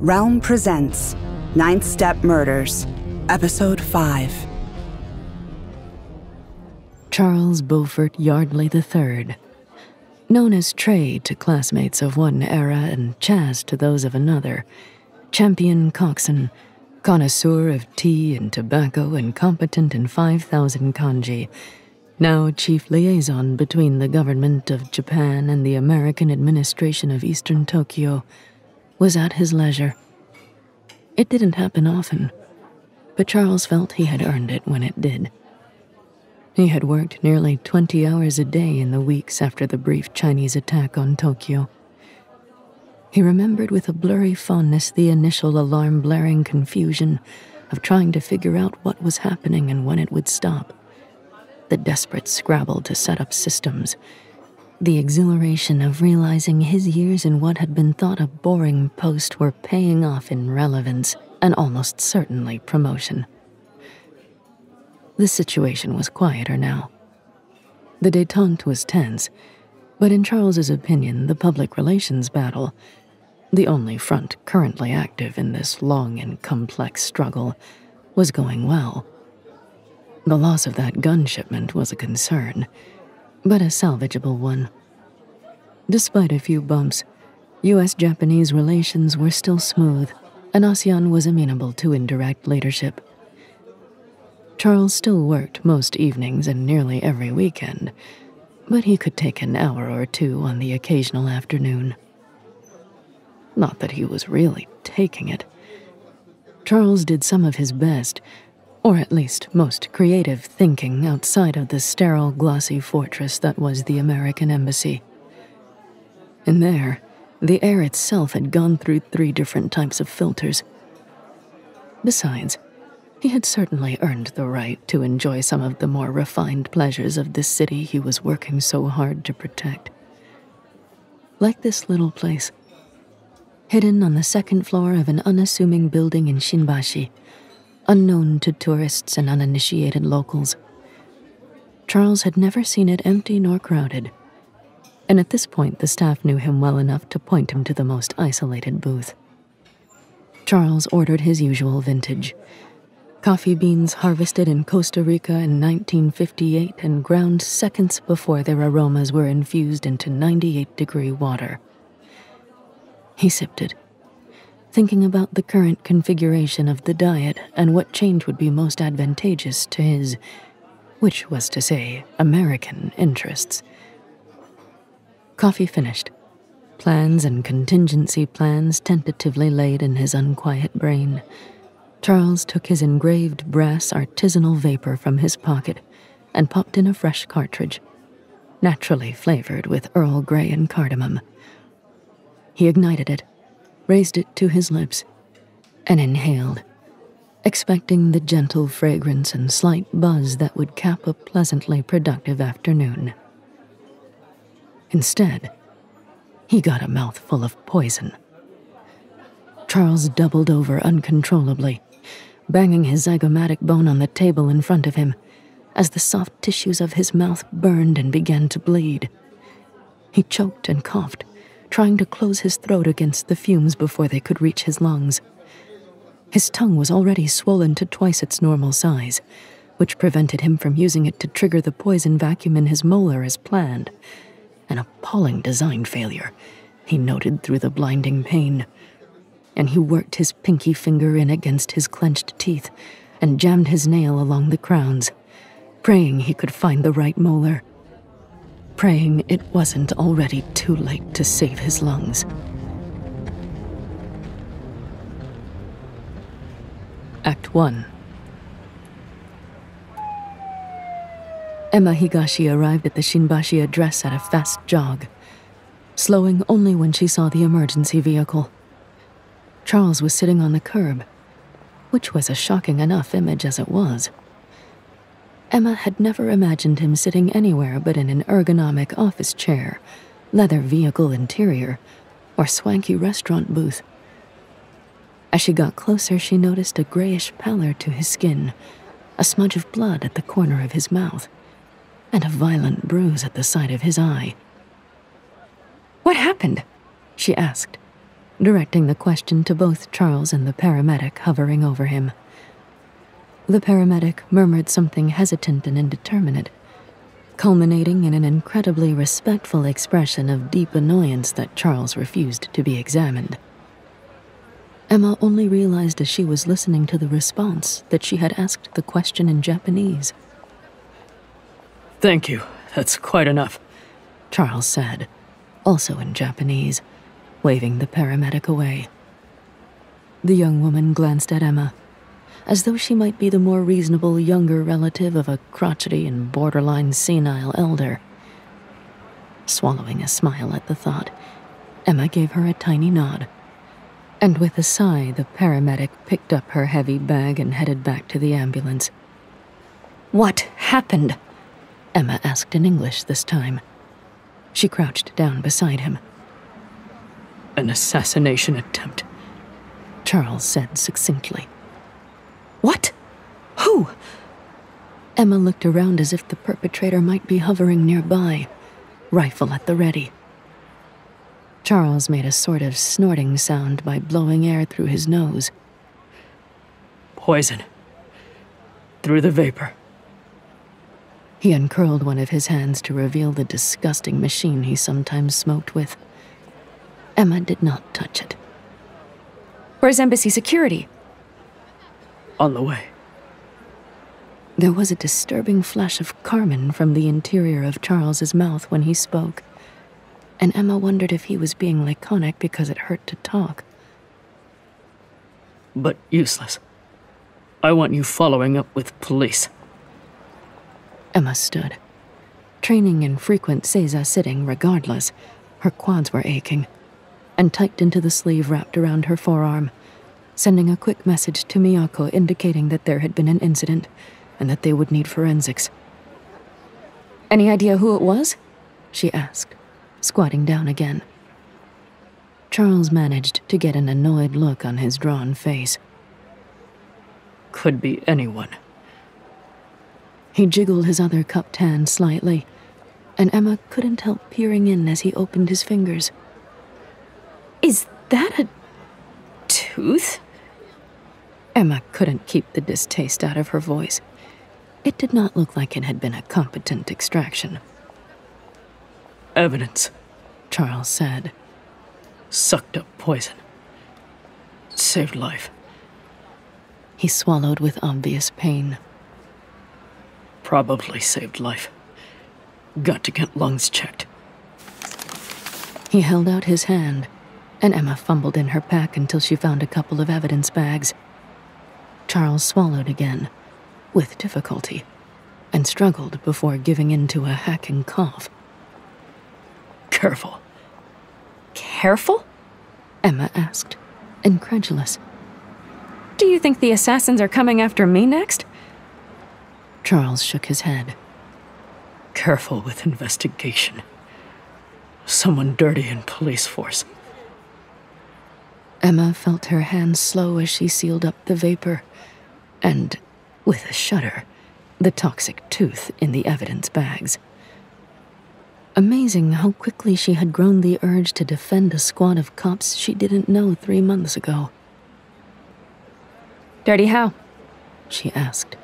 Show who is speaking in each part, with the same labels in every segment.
Speaker 1: Realm presents Ninth Step Murders, Episode 5.
Speaker 2: Charles Beaufort Yardley III, known as Trey to classmates of one era and Chaz to those of another, champion coxswain, connoisseur of tea and tobacco and competent in 5,000 kanji, now chief liaison between the government of Japan and the American administration of Eastern Tokyo, was at his leisure. It didn't happen often, but Charles felt he had earned it when it did. He had worked nearly 20 hours a day in the weeks after the brief Chinese attack on Tokyo. He remembered with a blurry fondness the initial alarm-blaring confusion of trying to figure out what was happening and when it would stop, the desperate scrabble to set up systems, the exhilaration of realizing his years in what had been thought a boring post were paying off in relevance and almost certainly promotion. The situation was quieter now. The détente was tense, but in Charles's opinion, the public relations battle, the only front currently active in this long and complex struggle, was going well. The loss of that gun shipment was a concern, but a salvageable one. Despite a few bumps, U.S.-Japanese relations were still smooth, and ASEAN was amenable to indirect leadership. Charles still worked most evenings and nearly every weekend, but he could take an hour or two on the occasional afternoon. Not that he was really taking it. Charles did some of his best, or at least most creative thinking outside of the sterile, glossy fortress that was the American embassy. In there, the air itself had gone through 3 different types of filters. Besides, he had certainly earned the right to enjoy some of the more refined pleasures of this city he was working so hard to protect. Like this little place, hidden on the 2nd floor of an unassuming building in Shinbashi, unknown to tourists and uninitiated locals. Charles had never seen it empty nor crowded, and at this point the staff knew him well enough to point him to the most isolated booth. Charles ordered his usual vintage, coffee beans harvested in Costa Rica in 1958 and ground seconds before their aromas were infused into 98-degree water. He sipped it, thinking about the current configuration of the diet and what change would be most advantageous to his, which was to say, American interests. Coffee finished, plans and contingency plans tentatively laid in his unquiet brain. Charles took his engraved brass artisanal vapor from his pocket and popped in a fresh cartridge, naturally flavored with Earl Grey and cardamom. He ignited it, raised it to his lips, and inhaled, expecting the gentle fragrance and slight buzz that would cap a pleasantly productive afternoon. Instead, he got a mouthful of poison. Charles doubled over uncontrollably, banging his zygomatic bone on the table in front of him as the soft tissues of his mouth burned and began to bleed. He choked and coughed, trying to close his throat against the fumes before they could reach his lungs. His tongue was already swollen to twice its normal size, which prevented him from using it to trigger the poison vacuum in his molar as planned. An appalling design failure, he noted through the blinding pain, and he worked his pinky finger in against his clenched teeth and jammed his nail along the crowns, praying he could find the right molar, praying it wasn't already too late to save his lungs. Act 1. Emma Higashi arrived at the Shinbashi address at a fast jog, slowing only when she saw the emergency vehicle. Charles was sitting on the curb, which was a shocking enough image as it was. Emma had never imagined him sitting anywhere but in an ergonomic office chair, leather vehicle interior, or swanky restaurant booth. As she got closer, she noticed a grayish pallor to his skin, a smudge of blood at the corner of his mouth, and a violent bruise at the side of his eye. "What happened?" she asked. directing the question to both Charles and the paramedic hovering over him. The paramedic murmured something hesitant and indeterminate, culminating in an incredibly respectful expression of deep annoyance that Charles refused to be examined. Emma only realized as she was listening to the response that she had asked the question in Japanese.
Speaker 3: "Thank you. That's quite enough,"
Speaker 2: Charles said, also in Japanese, waving the paramedic away. The young woman glanced at Emma, as though she might be the more reasonable younger relative of a crotchety and borderline senile elder. Swallowing a smile at the thought, Emma gave her a tiny nod, and with a sigh, the paramedic picked up her heavy bag and headed back to the ambulance. "What happened?" Emma asked in English this time. She crouched down beside him.
Speaker 3: "An assassination attempt,"
Speaker 2: Charles said succinctly. "What? Who?" Emma looked around as if the perpetrator might be hovering nearby, rifle at the ready. Charles made a sort of snorting sound by blowing air through his nose.
Speaker 3: "Poison. Through the vapor."
Speaker 2: He uncurled one of his hands to reveal the disgusting machine he sometimes smoked with. Emma did not touch it. "Where's embassy security?"
Speaker 3: "On the way."
Speaker 2: There was a disturbing flash of carmine from the interior of Charles's mouth when he spoke, and Emma wondered if he was being laconic because it hurt to talk.
Speaker 3: "But useless. I want you following up with police."
Speaker 2: Emma stood, training in frequent seiza sitting regardless. Her quads were aching, and tucked into the sleeve wrapped around her forearm, sending a quick message to Miyako indicating that there had been an incident and that they would need forensics. "Any idea who it was?" she asked, squatting down again. Charles managed to get an annoyed look on his drawn face.
Speaker 3: "Could be anyone."
Speaker 2: He jiggled his other cupped hand slightly, and Emma couldn't help peering in as he opened his fingers. "Is that a tooth?" Emma couldn't keep the distaste out of her voice. It did not look like it had been a competent extraction.
Speaker 3: "Evidence,"
Speaker 2: Charles said.
Speaker 3: "Sucked up poison. Saved life."
Speaker 2: He swallowed with obvious pain.
Speaker 3: "Probably saved life. Got to get lungs checked."
Speaker 2: He held out his hand, and Emma fumbled in her pack until she found a couple of evidence bags. Charles swallowed again, with difficulty, and struggled before giving in to a hacking cough.
Speaker 3: "Careful."
Speaker 2: "Careful?" Emma asked, incredulous. "Do you think the assassins are coming after me next?" Charles shook his head.
Speaker 3: "Careful with investigation. Someone dirty in police force."
Speaker 2: Emma felt her hands slow as she sealed up the vapor, and, with a shudder, the toxic tooth in the evidence bags. Amazing how quickly she had grown the urge to defend a squad of cops she didn't know 3 months ago. "Dirty how?" she asked,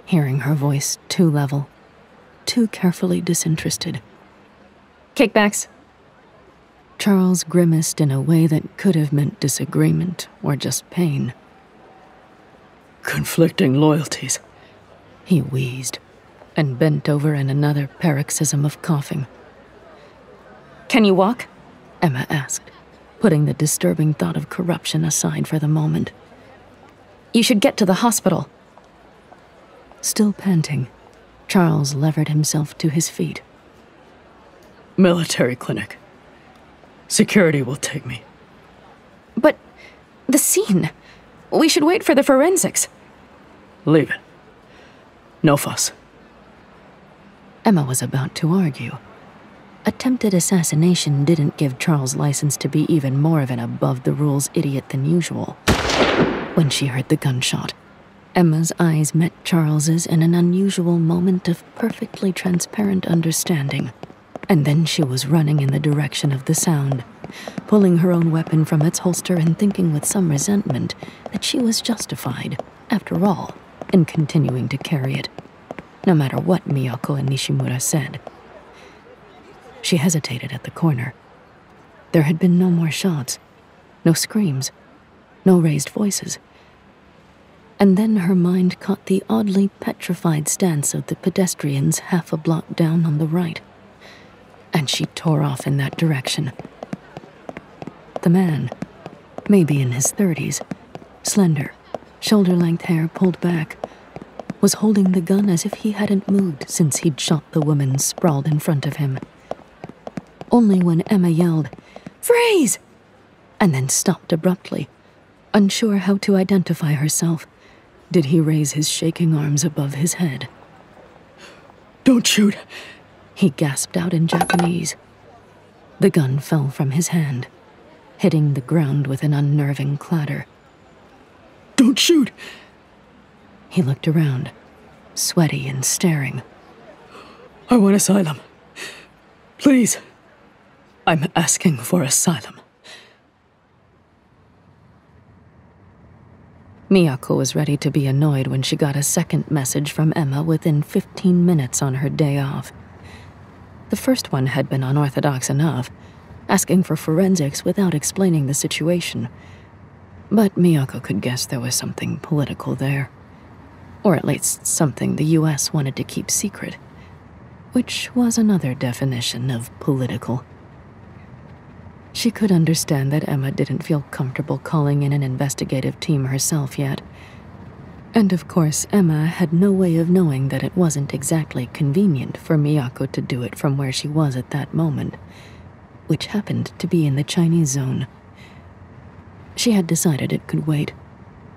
Speaker 2: hearing her voice too level, too carefully disinterested. "Kickbacks." Charles grimaced in a way that could have meant disagreement or just pain.
Speaker 3: "Conflicting loyalties,"
Speaker 2: he wheezed, and bent over in another paroxysm of coughing. "Can you walk?" Emma asked, putting the disturbing thought of corruption aside for the moment. "You should get to the hospital." Still panting, Charles levered himself to his feet.
Speaker 3: "Military clinic. Security will take me."
Speaker 2: "But the scene. We should wait for the forensics."
Speaker 3: "Leave it. No fuss."
Speaker 2: Emma was about to argue. Attempted assassination didn't give Charles license to be even more of an above-the-rules idiot than usual. When she heard the gunshot, Emma's eyes met Charles's in an unusual moment of perfectly transparent understanding, and then she was running in the direction of the sound, pulling her own weapon from its holster and thinking with some resentment that she was justified, after all, in continuing to carry it, no matter what Miyako and Nishimura said. She hesitated at the corner. There had been no more shots, no screams, no raised voices. And then her mind caught the oddly petrified stance of the pedestrians half a block down on the right, and she tore off in that direction. The man, maybe in his 30s, slender, shoulder-length hair pulled back, was holding the gun as if he hadn't moved since he'd shot the woman sprawled in front of him. Only when Emma yelled, "Freeze!" and then stopped abruptly, unsure how to identify herself, did he raise his shaking arms above his head.
Speaker 3: Don't shoot,
Speaker 2: he gasped out in Japanese. The gun fell from his hand, hitting the ground with an unnerving clatter.
Speaker 3: Don't shoot!
Speaker 2: He looked around, sweaty and staring.
Speaker 3: I want asylum. Please. I'm asking for asylum.
Speaker 2: Miyako was ready to be annoyed when she got a second message from Emma within 15 minutes on her day off. The first one had been unorthodox enough, asking for forensics without explaining the situation. But Miyako could guess there was something political there. Or at least something the US wanted to keep secret, which was another definition of political. She could understand that Emma didn't feel comfortable calling in an investigative team herself yet. And of course, Emma had no way of knowing that it wasn't exactly convenient for Miyako to do it from where she was at that moment, which happened to be in the Chinese zone. She had decided it could wait,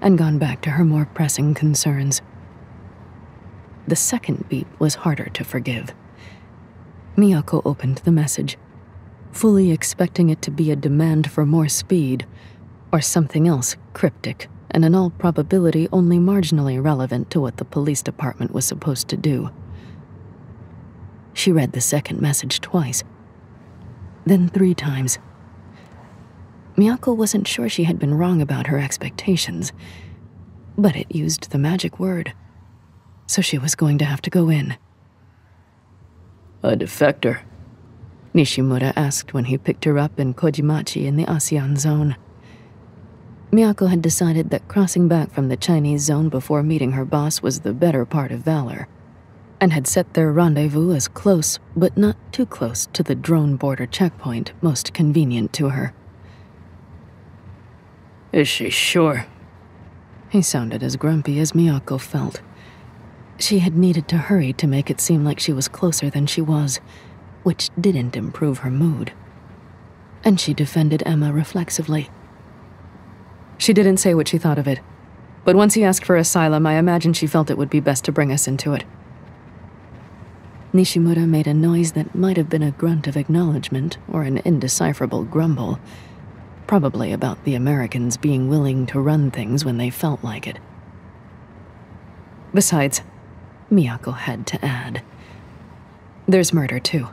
Speaker 2: and gone back to her more pressing concerns. The second beep was harder to forgive. Miyako opened the message, fully expecting it to be a demand for more speed, or something else cryptic and in all probability only marginally relevant to what the police department was supposed to do. She read the second message twice, then 3 times. Miyako wasn't sure she had been wrong about her expectations, but it used the magic word, so she was going to have to go in.
Speaker 3: A defector?
Speaker 2: Nishimura asked when he picked her up in Kojimachi in the ASEAN zone. Miyako had decided that crossing back from the Chinese zone before meeting her boss was the better part of valor, and had set their rendezvous as close, but not too close, to the drone border checkpoint most convenient to her.
Speaker 3: Is she sure?
Speaker 2: He sounded as grumpy as Miyako felt. She had needed to hurry to make it seem like she was closer than she was, which didn't improve her mood. And she defended Emma reflexively.
Speaker 3: She didn't say what she thought of it, but once he asked for asylum, I imagine she felt it would be best to bring us into it.
Speaker 2: Nishimura made a noise that might have been a grunt of acknowledgement or an indecipherable grumble, probably about the Americans being willing to run things when they felt like it.
Speaker 3: Besides,
Speaker 2: Miyako had to add,
Speaker 3: there's murder too.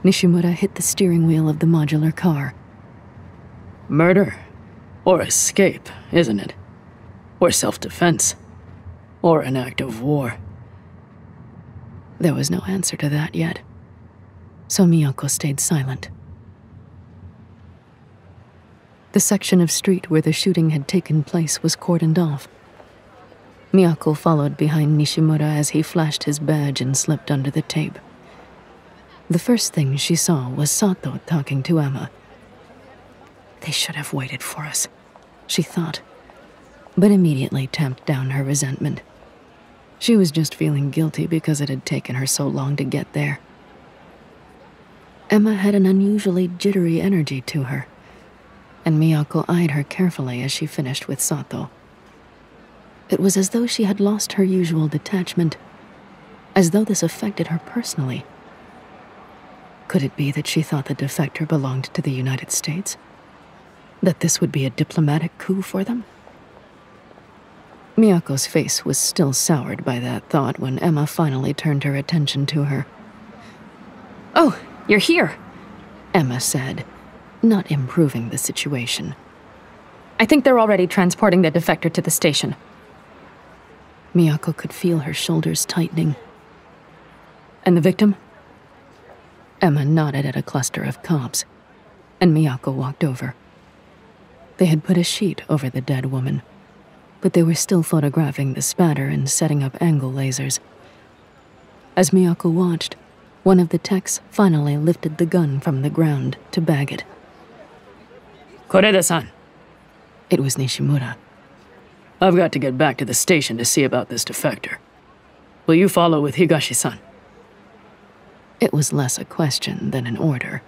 Speaker 2: Nishimura hit the steering wheel of the modular car.
Speaker 3: Murder? Or escape, isn't it? Or self-defense? Or an act of war?
Speaker 2: There was no answer to that yet, so Miyako stayed silent. The section of street where the shooting had taken place was cordoned off. Miyako followed behind Nishimura as he flashed his badge and slipped under the tape. The first thing she saw was Sato talking to Emma. They should have waited for us, she thought, but immediately tamped down her resentment. She was just feeling guilty because it had taken her so long to get there. Emma had an unusually jittery energy to her, and Miyako eyed her carefully as she finished with Sato. It was as though she had lost her usual detachment, as though this affected her personally. Could it be that she thought the defector belonged to the United States? That this would be a diplomatic coup for them? Miyako's face was still soured by that thought when Emma finally turned her attention to her.
Speaker 3: "Oh, you're here,"
Speaker 2: Emma said, not improving the situation.
Speaker 4: I think they're already transporting the defector to the station.
Speaker 2: Miyako could feel her shoulders tightening. And the victim? Emma nodded at a cluster of cops, and Miyako walked over. They had put a sheet over the dead woman, but they were still photographing the spatter and setting up angle lasers. As Miyako watched, one of the techs finally lifted the gun from the ground to bag it.
Speaker 3: Koreda-san.
Speaker 2: It was Nishimura.
Speaker 3: I've got to get back to the station to see about this defector. Will you follow with Higashi-san?
Speaker 2: It was less a question than an order.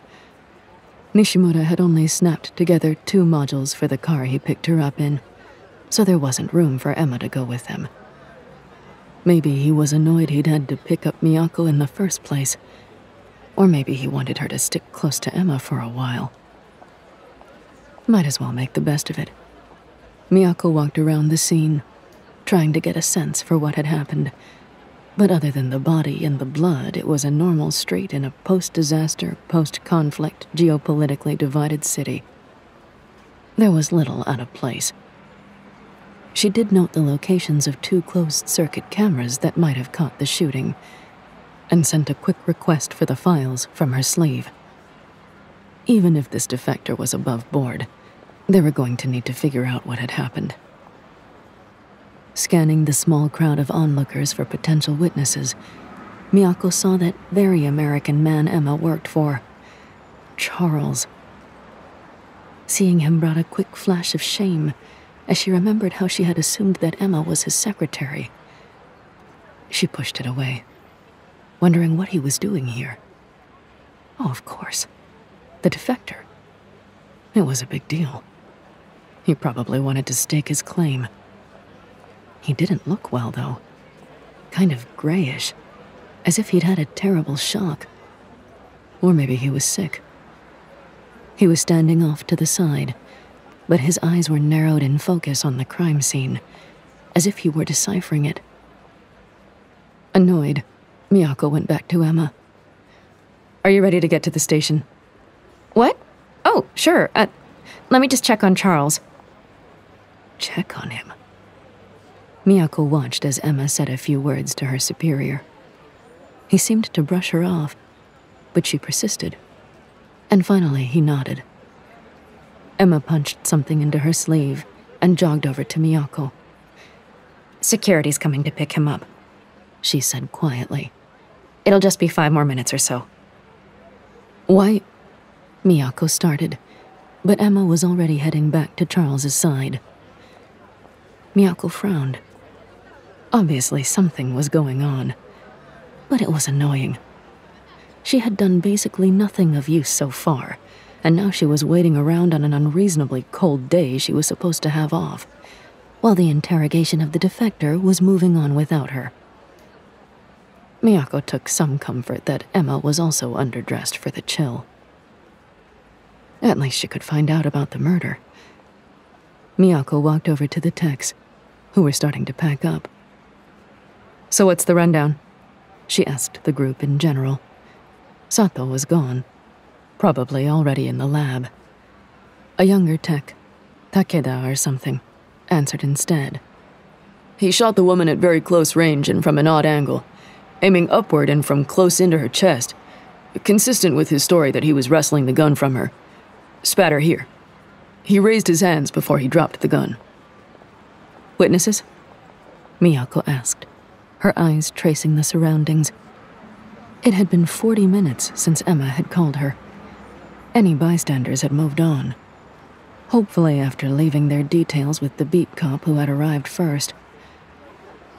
Speaker 2: Nishimura had only snapped together 2 modules for the car he picked her up in, so there wasn't room for Emma to go with them. Maybe he was annoyed he'd had to pick up Miyako in the first place, or maybe he wanted her to stick close to Emma for a while. Might as well make the best of it. Miyako walked around the scene, trying to get a sense for what had happened. But other than the body and the blood, it was a normal street in a post-disaster, post-conflict, geopolitically divided city. There was little out of place. She did note the locations of 2 closed-circuit cameras that might have caught the shooting, and sent a quick request for the files from her sleeve. Even if this defector was above board, they were going to need to figure out what had happened. Scanning the small crowd of onlookers for potential witnesses, Miyako saw that very American man Emma worked for, Charles. Seeing him brought a quick flash of shame as she remembered how she had assumed that Emma was his secretary. She pushed it away, wondering what he was doing here. Oh, of course. The defector. It was a big deal. He probably wanted to stake his claim. He didn't look well, though. Kind of grayish, as if he'd had a terrible shock. Or maybe he was sick. He was standing off to the side, but his eyes were narrowed in focus on the crime scene, as if he were deciphering it. Annoyed, Miyako went back to Emma.
Speaker 4: Are you ready to get to the station? What? Oh, sure. Let me just check on Charles.
Speaker 2: Check on him. Miyako watched as Emma said a few words to her superior. He seemed to brush her off, but she persisted. And finally, he nodded. Emma punched something into her sleeve and jogged over to Miyako.
Speaker 4: Security's coming to pick him up,
Speaker 2: she said quietly.
Speaker 4: It'll just be 5 more minutes or so.
Speaker 2: Why? Miyako started, but Emma was already heading back to Charles's side. Miyako frowned. Obviously, something was going on, but it was annoying. She had done basically nothing of use so far, and now she was waiting around on an unreasonably cold day she was supposed to have off, while the interrogation of the defector was moving on without her. Miyako took some comfort that Emma was also underdressed for the chill. At least she could find out about the murder. Miyako walked over to the techs, who were starting to pack up.
Speaker 4: So what's the rundown?
Speaker 2: She asked the group in general. Sato was gone, probably already in the lab. A younger tech, Takeda or something, answered instead.
Speaker 3: He shot the woman at very close range and from an odd angle, aiming upward and from close into her chest, consistent with his story that he was wresting the gun from her. Spatter here. He raised his hands before he dropped the gun.
Speaker 2: Witnesses? Miyako asked, her eyes tracing the surroundings. It had been 40 minutes since Emma had called her. Any bystanders had moved on, hopefully after leaving their details with the beat cop who had arrived first.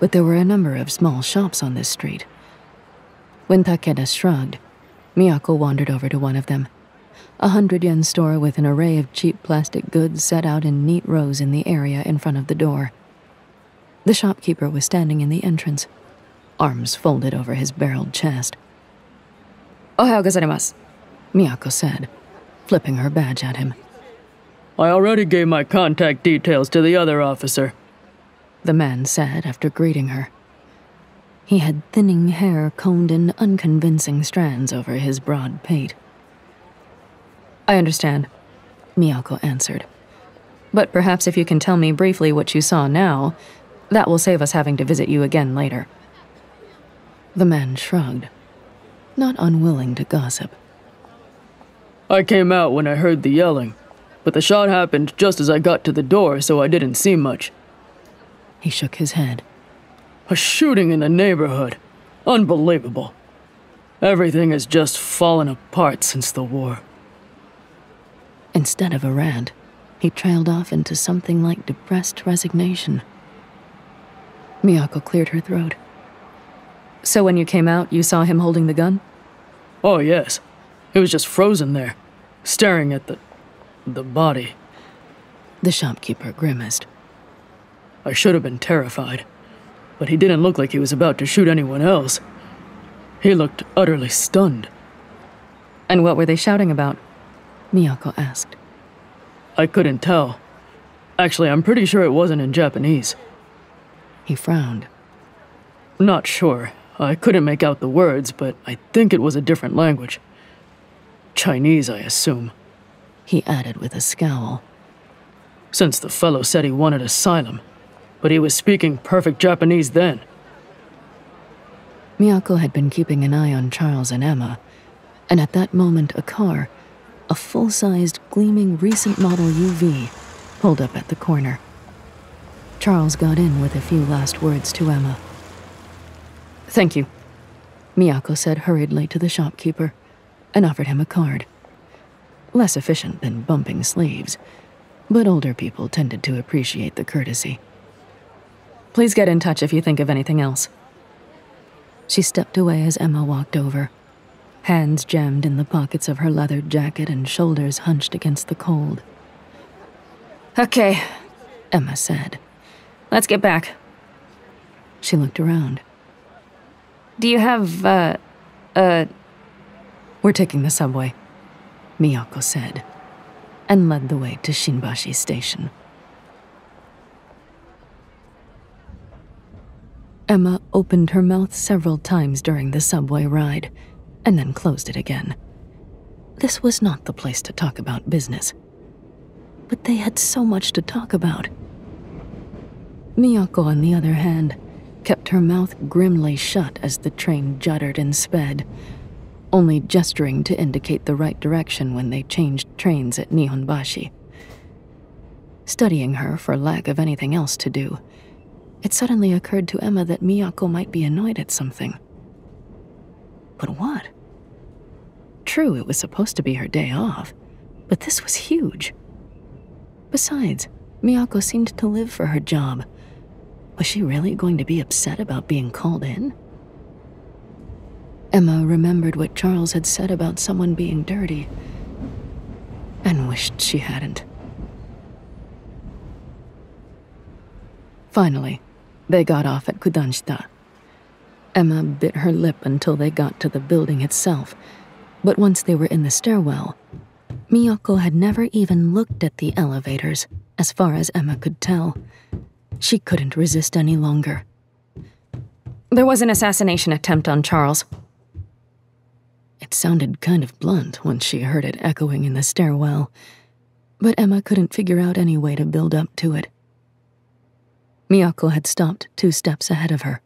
Speaker 2: But there were a number of small shops on this street. When Takeda shrugged, Miyako wandered over to one of them, a 100-yen store with an array of cheap plastic goods set out in neat rows in the area in front of the door. The shopkeeper was standing in the entrance, arms folded over his barreled chest.
Speaker 4: Ohayou gozaimasu,
Speaker 2: Miyako said, flipping her badge at him.
Speaker 3: I already gave my contact details to the other officer,
Speaker 2: the man said after greeting her. He had thinning hair combed in unconvincing strands over his broad pate.
Speaker 4: I understand.
Speaker 2: Miyako answered.
Speaker 4: But perhaps if you can tell me briefly what you saw now, that will save us having to visit you again later.
Speaker 2: The man shrugged, not unwilling to gossip.
Speaker 3: I came out when I heard the yelling, but the shot happened just as I got to the door, so I didn't see much.
Speaker 2: He shook his head.
Speaker 3: A shooting in the neighborhood. Unbelievable. Everything has just fallen apart since the war.
Speaker 2: Instead of a rant, he trailed off into something like depressed resignation. Miyako cleared her throat.
Speaker 4: So when you came out, you saw him holding the gun?
Speaker 3: Oh, yes. He was just frozen there, staring at the body.
Speaker 2: The shopkeeper grimaced.
Speaker 3: I should have been terrified, but he didn't look like he was about to shoot anyone else. He looked utterly stunned.
Speaker 4: And what were they shouting about?
Speaker 2: Miyako asked.
Speaker 3: I couldn't tell. Actually, I'm pretty sure it wasn't in Japanese.
Speaker 2: He frowned.
Speaker 3: Not sure. I couldn't make out the words, but I think it was a different language. Chinese, I assume.
Speaker 2: He added with a scowl.
Speaker 3: Since the fellow said he wanted asylum, but he was speaking perfect Japanese then.
Speaker 2: Miyako had been keeping an eye on Charles and Emma, and at that moment a car, a full-sized, gleaming recent model UV, pulled up at the corner. Charles got in with a few last words to Emma.
Speaker 4: Thank you,
Speaker 2: Miyako said hurriedly to the shopkeeper, and offered him a card. Less efficient than bumping sleeves, but older people tended to appreciate the courtesy.
Speaker 4: Please get in touch if you think of anything else.
Speaker 2: She stepped away as Emma walked over, hands jammed in the pockets of her leather jacket and shoulders hunched against the cold.
Speaker 4: Okay,
Speaker 2: Emma said.
Speaker 4: Let's get back.
Speaker 2: She looked around.
Speaker 4: Do you have,
Speaker 2: We're taking the subway, Miyako said, and led the way to Shinbashi Station. Emma opened her mouth several times during the subway ride, and then closed it again. This was not the place to talk about business. But they had so much to talk about. Miyako, on the other hand, kept her mouth grimly shut as the train juddered and sped, only gesturing to indicate the right direction when they changed trains at Nihonbashi. Studying her for lack of anything else to do, it suddenly occurred to Emma that Miyako might be annoyed at something. But what? True, it was supposed to be her day off, but this was huge. Besides, Miyako seemed to live for her job. Was she really going to be upset about being called in? Emma remembered what Charles had said about someone being dirty, and wished she hadn't. Finally, they got off at Kudanshita. Emma bit her lip until they got to the building itself, but once they were in the stairwell, Miyako had never even looked at the elevators, as far as Emma could tell. She couldn't resist any longer.
Speaker 4: There was an assassination attempt on Charles.
Speaker 2: It sounded kind of blunt once she heard it echoing in the stairwell, but Emma couldn't figure out any way to build up to it. Miyako had stopped 2 steps ahead of her.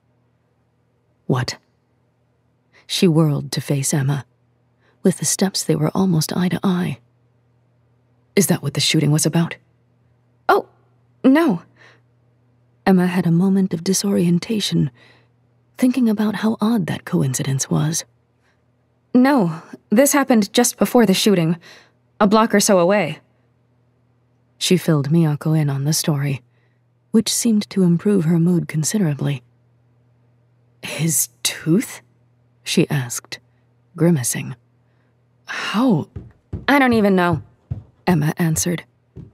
Speaker 2: What? She whirled to face Emma. With the steps, they were almost eye to eye. Is that what the shooting was about?
Speaker 4: Oh, no.
Speaker 2: Emma had a moment of disorientation, thinking about how odd that coincidence was.
Speaker 4: No, this happened just before the shooting, a block or so away.
Speaker 2: She filled Miyako in on the story, which seemed to improve her mood considerably. His tooth? She asked, grimacing. How?
Speaker 4: I don't even know,
Speaker 2: Emma answered,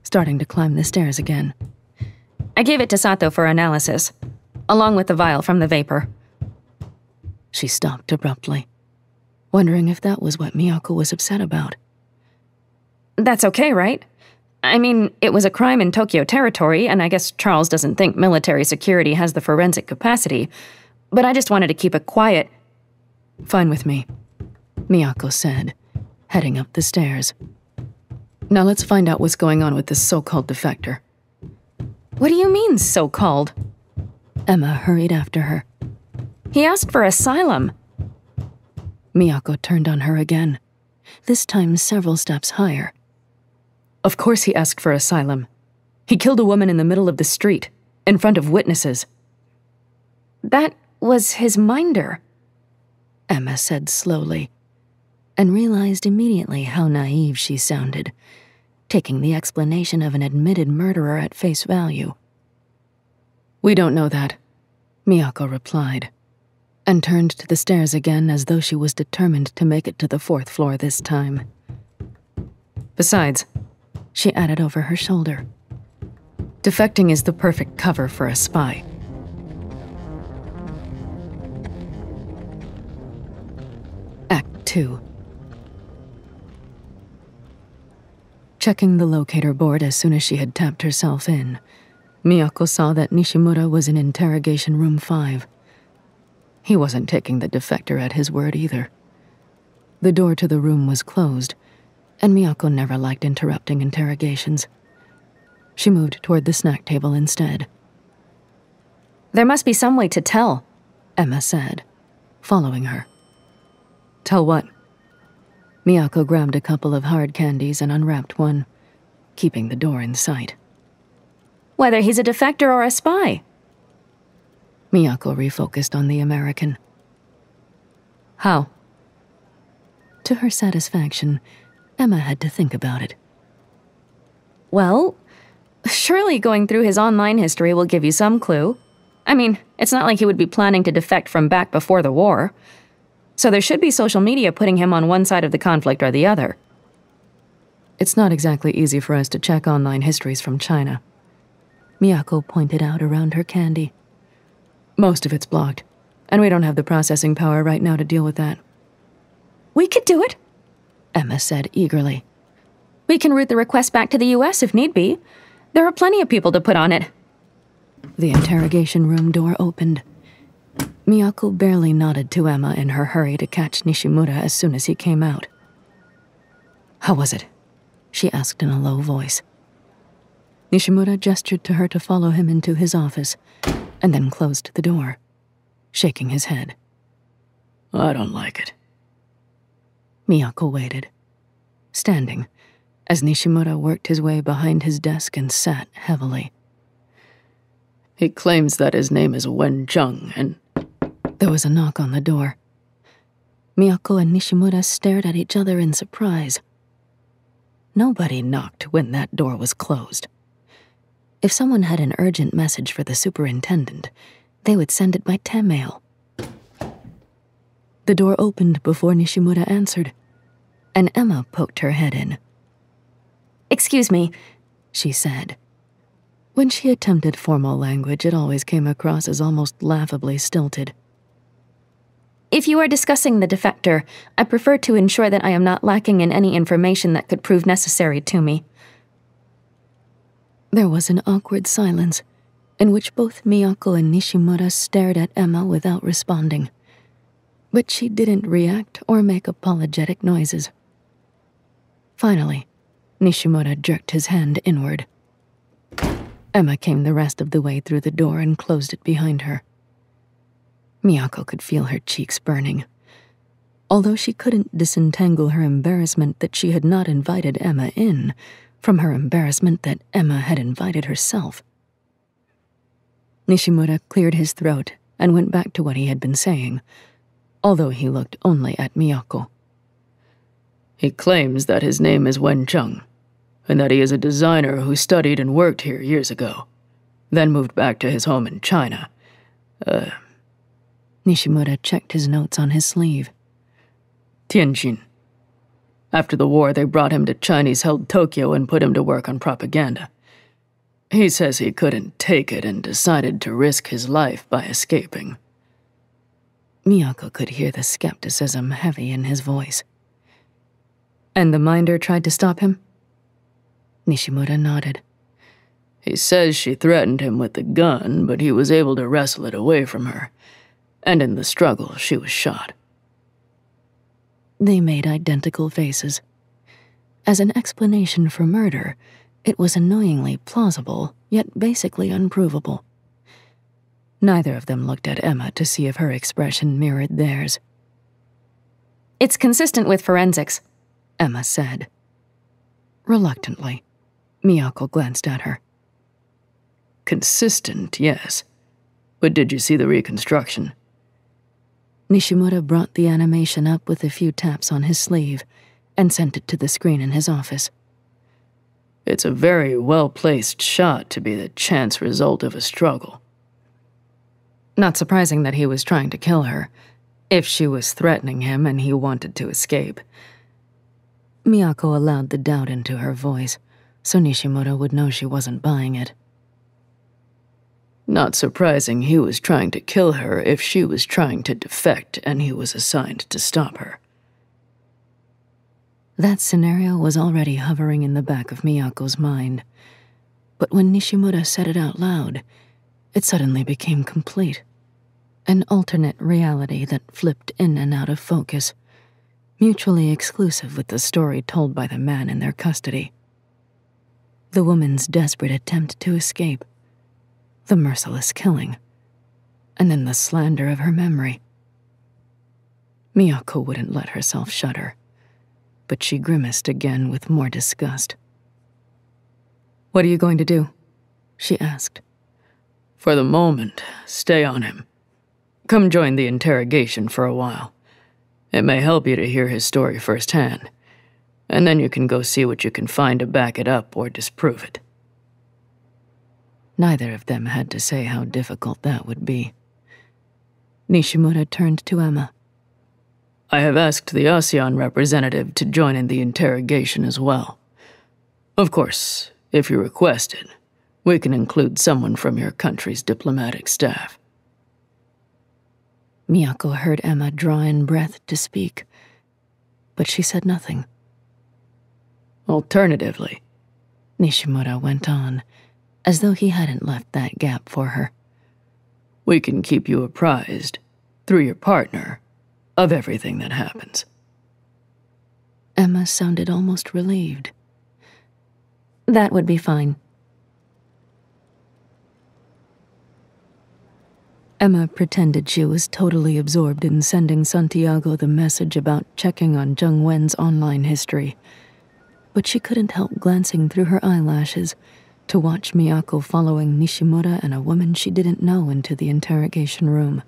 Speaker 2: starting to climb the stairs again.
Speaker 4: I gave it to Sato for analysis, along with the vial from the vapor.
Speaker 2: She stopped abruptly, wondering if that was what Miyako was upset about.
Speaker 4: That's okay, right? I mean, it was a crime in Tokyo territory, and I guess Charles doesn't think military security has the forensic capacity, but I just wanted to keep it quiet.
Speaker 2: Fine with me, Miyako said, heading up the stairs.
Speaker 3: Now let's find out what's going on with this so-called defector.
Speaker 4: What do you mean, so-called?
Speaker 2: Emma hurried after her.
Speaker 4: He asked for asylum.
Speaker 2: Miyako turned on her again, this time several steps higher.
Speaker 3: Of course he asked for asylum. He killed a woman in the middle of the street, in front of witnesses.
Speaker 4: That was his minder,
Speaker 2: Emma said slowly, and realized immediately how naive she sounded, taking the explanation of an admitted murderer at face value.
Speaker 3: We don't know that,
Speaker 2: Miyako replied, and turned to the stairs again as though she was determined to make it to the 4th floor this time.
Speaker 3: Besides,
Speaker 2: she added over her shoulder,
Speaker 3: defecting is the perfect cover for a spy.
Speaker 2: Act 2. Checking the locator board as soon as she had tapped herself in, Miyako saw that Nishimura was in interrogation room 5. He wasn't taking the defector at his word either. The door to the room was closed, and Miyako never liked interrupting interrogations. She moved toward the snack table instead.
Speaker 4: There must be some way to tell,
Speaker 2: Emma said, following her.
Speaker 3: Tell what?
Speaker 2: Miyako grabbed a couple of hard candies and unwrapped one, keeping the door in sight.
Speaker 4: Whether he's a defector or a spy.
Speaker 2: Miyako refocused on the American.
Speaker 3: How?
Speaker 2: To her satisfaction, Emma had to think about it.
Speaker 4: Well, surely going through his online history will give you some clue. I mean, it's not like he would be planning to defect from back before the war. So there should be social media putting him on one side of the conflict or the other.
Speaker 2: It's not exactly easy for us to check online histories from China. Miyako pointed out around her candy.
Speaker 3: Most of it's blocked, and we don't have the processing power right now to deal with that.
Speaker 4: We could do it,
Speaker 2: Emma said eagerly.
Speaker 4: We can route the request back to the US if need be. There are plenty of people to put on it.
Speaker 2: The interrogation room door opened. Miyako barely nodded to Emma in her hurry to catch Nishimura as soon as he came out.
Speaker 3: How was it?
Speaker 2: She asked in a low voice. Nishimura gestured to her to follow him into his office, and then closed the door, shaking his head.
Speaker 3: I don't like it.
Speaker 2: Miyako waited, standing, as Nishimura worked his way behind his desk and sat heavily.
Speaker 3: He claims that his name is Wen Cheng, and...
Speaker 2: There was a knock on the door. Miyako and Nishimura stared at each other in surprise. Nobody knocked when that door was closed. If someone had an urgent message for the superintendent, they would send it by Temail. The door opened before Nishimura answered, and Emma poked her head in.
Speaker 4: Excuse me,
Speaker 2: she said. When she attempted formal language, it always came across as almost laughably stilted.
Speaker 4: If you are discussing the defector, I prefer to ensure that I am not lacking in any information that could prove necessary to me.
Speaker 2: There was an awkward silence, in which both Miyako and Nishimura stared at Emma without responding. But she didn't react or make apologetic noises. Finally, Nishimura jerked his hand inward. Emma came the rest of the way through the door and closed it behind her. Miyako could feel her cheeks burning, although she couldn't disentangle her embarrassment that she had not invited Emma in from her embarrassment that Emma had invited herself. Nishimura cleared his throat and went back to what he had been saying, although he looked only at Miyako.
Speaker 3: He claims that his name is Wen Cheng, and that he is a designer who studied and worked here years ago, then moved back to his home in China.
Speaker 2: Nishimura checked his notes on his sleeve.
Speaker 3: Tianjin. After the war, they brought him to Chinese-held Tokyo and put him to work on propaganda. He says he couldn't take it and decided to risk his life by escaping.
Speaker 2: Miyako could hear the skepticism heavy in his voice.
Speaker 3: And the minder tried to stop him?
Speaker 2: Nishimura nodded.
Speaker 3: He says she threatened him with the gun, but he was able to wrestle it away from her. And in the struggle, she was shot.
Speaker 2: They made identical faces. As an explanation for murder, it was annoyingly plausible, yet basically unprovable. Neither of them looked at Emma to see if her expression mirrored theirs.
Speaker 4: It's consistent with forensics,
Speaker 2: Emma said. Reluctantly, Miyako glanced at her.
Speaker 3: Consistent, yes. But did you see the reconstruction?
Speaker 2: Nishimura brought the animation up with a few taps on his sleeve and sent it to the screen in his office.
Speaker 3: It's a very well-placed shot to be the chance result of a struggle.
Speaker 2: Not surprising that he was trying to kill her, if she was threatening him and he wanted to escape. Miyako allowed the doubt into her voice, so Nishimura would know she wasn't buying it.
Speaker 3: Not surprising he was trying to kill her if she was trying to defect and he was assigned to stop her.
Speaker 2: That scenario was already hovering in the back of Miyako's mind. But when Nishimura said it out loud, it suddenly became complete. An alternate reality that flipped in and out of focus, mutually exclusive with the story told by the man in their custody. The woman's desperate attempt to escape, the merciless killing, and then the slander of her memory. Miyako wouldn't let herself shudder, but she grimaced again with more disgust.
Speaker 3: "What are you going to do?"
Speaker 2: she asked.
Speaker 3: "For the moment, stay on him. Come join the interrogation for a while. It may help you to hear his story firsthand, and then you can go see what you can find to back it up or disprove it."
Speaker 2: Neither of them had to say how difficult that would be. Nishimura turned to Emma.
Speaker 3: "I have asked the ASEAN representative to join in the interrogation as well. Of course, if you request it, we can include someone from your country's diplomatic staff."
Speaker 2: Miyako heard Emma draw in breath to speak, but she said nothing.
Speaker 3: "Alternatively,"
Speaker 2: Nishimura went on, as though he hadn't left that gap for her,
Speaker 3: "we can keep you apprised, through your partner, of everything that happens."
Speaker 2: Emma sounded almost relieved.
Speaker 4: That would be fine.
Speaker 2: Emma pretended she was totally absorbed in sending Santiago the message about checking on Zheng Wen's online history, but she couldn't help glancing through her eyelashes to watch Miyako following Nishimura and a woman she didn't know into the interrogation room.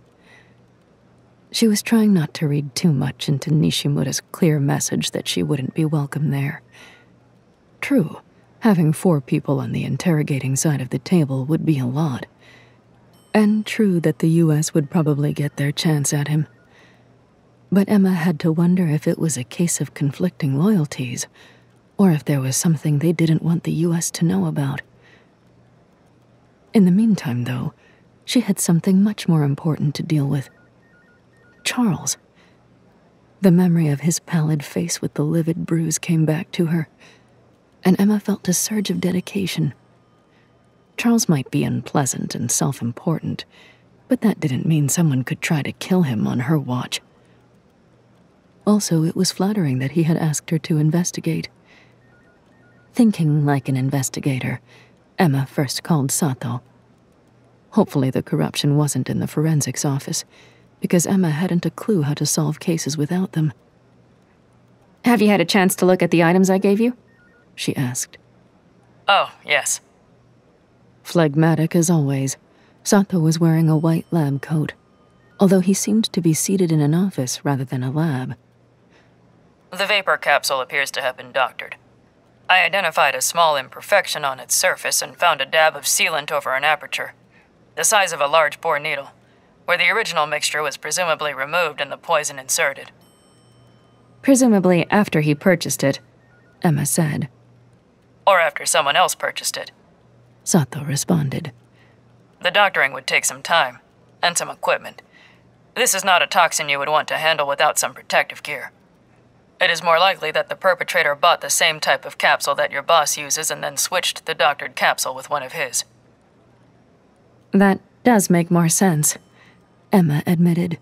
Speaker 2: She was trying not to read too much into Nishimura's clear message that she wouldn't be welcome there. True, having 4 people on the interrogating side of the table would be a lot. And true that the U.S. would probably get their chance at him. But Emma had to wonder if it was a case of conflicting loyalties, or if there was something they didn't want the U.S. to know about. In the meantime, though, she had something much more important to deal with. Charles. The memory of his pallid face with the livid bruise came back to her, and Emma felt a surge of dedication. Charles might be unpleasant and self-important, but that didn't mean someone could try to kill him on her watch. Also, it was flattering that he had asked her to investigate. Thinking like an investigator, Emma first called Sato. Hopefully the corruption wasn't in the forensics office, because Emma hadn't a clue how to solve cases without them.
Speaker 4: Have you had a chance to look at the items I gave you?
Speaker 2: She asked.
Speaker 3: "Oh, yes."
Speaker 2: Phlegmatic as always, Sato was wearing a white lab coat, although he seemed to be seated in an office rather than a lab.
Speaker 3: "The vapor capsule appears to have been doctored. I identified a small imperfection on its surface and found a dab of sealant over an aperture, the size of a large bore needle, where the original mixture was presumably removed and the poison inserted."
Speaker 4: Presumably after he purchased it,
Speaker 2: Emma said.
Speaker 3: "Or after someone else purchased it,"
Speaker 2: Sato responded.
Speaker 3: "The doctoring would take some time, and some equipment. This is not a toxin you would want to handle without some protective gear. It is more likely that the perpetrator bought the same type of capsule that your boss uses and then switched the doctored capsule with one of his."
Speaker 4: That does make more sense,
Speaker 2: Emma admitted.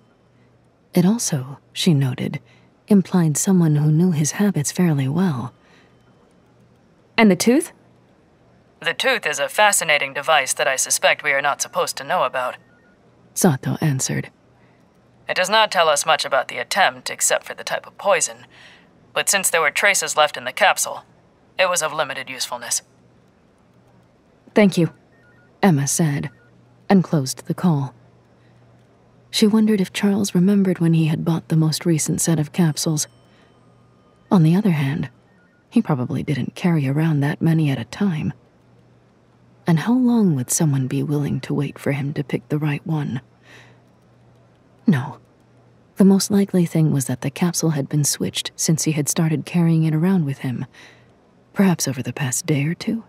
Speaker 2: It also, she noted, implied someone who knew his habits fairly well,
Speaker 4: And the tooth?
Speaker 3: The tooth is a fascinating device that I suspect we are not supposed to know about.
Speaker 2: Sato answered.
Speaker 3: It does not tell us much about the attempt except for the type of poison, but since there were traces left in the capsule, it was of limited usefulness.
Speaker 2: Thank you, Emma said, and closed the call. She wondered if Charles remembered when he had bought the most recent set of capsules. On the other hand, he probably didn't carry around that many at a time. And how long would someone be willing to wait for him to pick the right one? No. The most likely thing was that the capsule had been switched since he had started carrying it around with him, perhaps over the past day or two.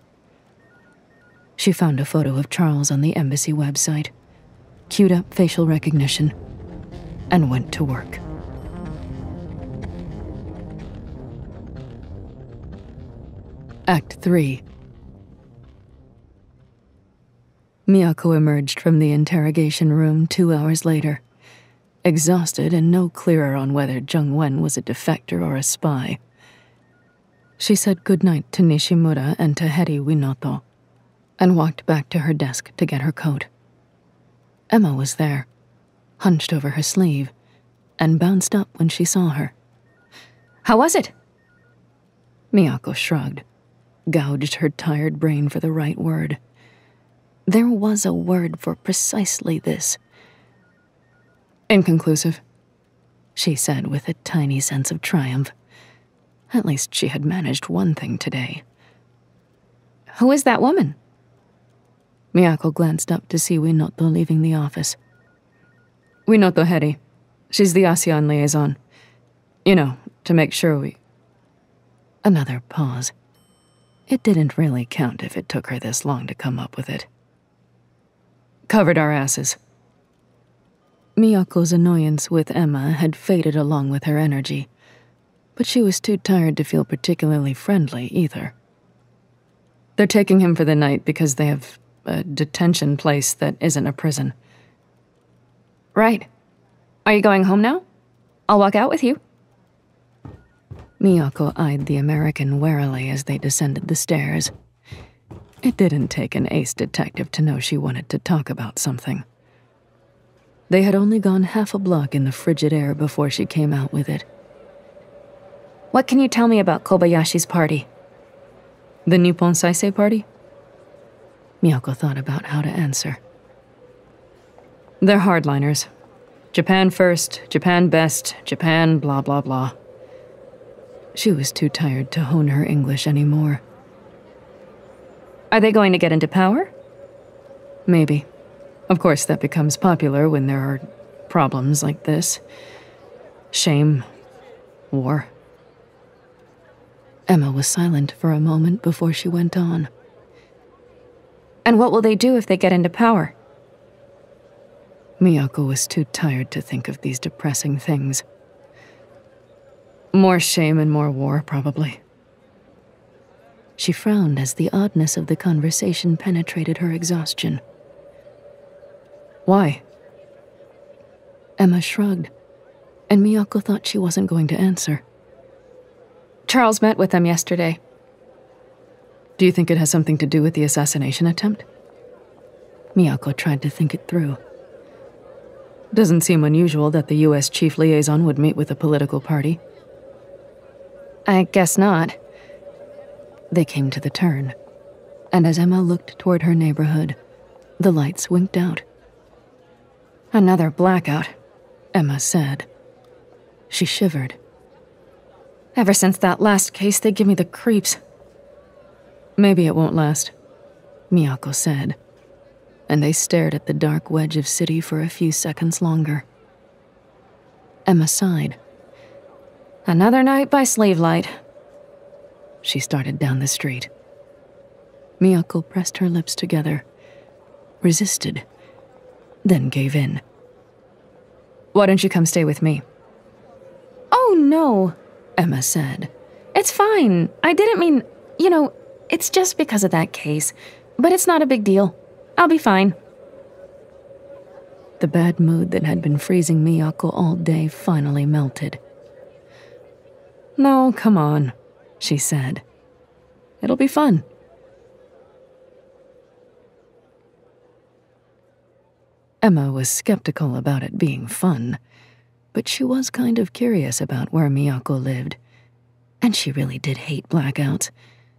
Speaker 2: She found a photo of Charles on the embassy website, queued up facial recognition, and went to work. Act 3. Miyako emerged from the interrogation room 2 hours later, exhausted and no clearer on whether Jung Wen was a defector or a spy. She said goodnight to Nishimura and to Heri Winoto, and walked back to her desk to get her coat. Emma was there, hunched over her sleeve, and bounced up when she saw her.
Speaker 4: How was it?
Speaker 2: Miyako shrugged, gouged her tired brain for the right word. There was a word for precisely this. Inconclusive, she said with a tiny sense of triumph. At least she had managed one thing today.
Speaker 4: Who is that woman?
Speaker 2: Miyako glanced up to see Winoto leaving the office.
Speaker 3: Winoto Heri. She's the ASEAN liaison. You know, to make sure we...
Speaker 2: Another pause. It didn't really count if it took her this long to come up with it.
Speaker 3: Covered our asses.
Speaker 2: Miyako's annoyance with Emma had faded along with her energy, but she was too tired to feel particularly friendly either.
Speaker 3: They're taking him for the night because they have a detention place that isn't a prison.
Speaker 4: Right. Are you going home now? I'll walk out with you.
Speaker 2: Miyako eyed the American warily as they descended the stairs. It didn't take an ace detective to know she wanted to talk about something. They had only gone half a block in the frigid air before she came out with it.
Speaker 4: What can you tell me about Kobayashi's party?
Speaker 3: The Nippon Saisei party?
Speaker 2: Miyako thought about how to answer.
Speaker 3: They're hardliners. Japan first, Japan best, Japan blah blah blah.
Speaker 2: She was too tired to hone her English anymore.
Speaker 4: Are they going to get into power?
Speaker 3: Maybe. Of course, that becomes popular when there are problems like this. Shame. War.
Speaker 2: Emma was silent for a moment before she went on.
Speaker 4: And what will they do if they get into power?
Speaker 2: Miyako was too tired to think of these depressing things.
Speaker 3: More shame and more war, probably.
Speaker 2: She frowned as the oddness of the conversation penetrated her exhaustion.
Speaker 3: Why?
Speaker 2: Emma shrugged, and Miyako thought she wasn't going to answer.
Speaker 4: Charles met with them yesterday.
Speaker 3: Do you think it has something to do with the assassination attempt?
Speaker 2: Miyako tried to think it through.
Speaker 3: Doesn't seem unusual that the U.S. chief liaison would meet with a political party.
Speaker 4: I guess not.
Speaker 2: They came to the turn, and as Emma looked toward her neighborhood, the lights winked out.
Speaker 4: Another blackout,
Speaker 2: Emma said. She shivered.
Speaker 4: Ever since that last case, they give me the creeps.
Speaker 3: Maybe it won't last,
Speaker 2: Miyako said, and they stared at the dark wedge of city for a few seconds longer. Emma sighed.
Speaker 4: Another night by slave light.
Speaker 2: She started down the street. Miyako pressed her lips together, resisted, then gave in.
Speaker 3: Why don't you come stay with me?
Speaker 4: Oh, no,
Speaker 2: Emma said.
Speaker 4: It's fine. I didn't mean, it's just because of that case. But it's not a big deal. I'll be fine.
Speaker 2: The bad mood that had been freezing Miyako all day finally melted.
Speaker 3: No, come on,
Speaker 2: she said.
Speaker 3: It'll be fun.
Speaker 2: Emma was skeptical about it being fun, but she was kind of curious about where Miyako lived. And she really did hate blackouts,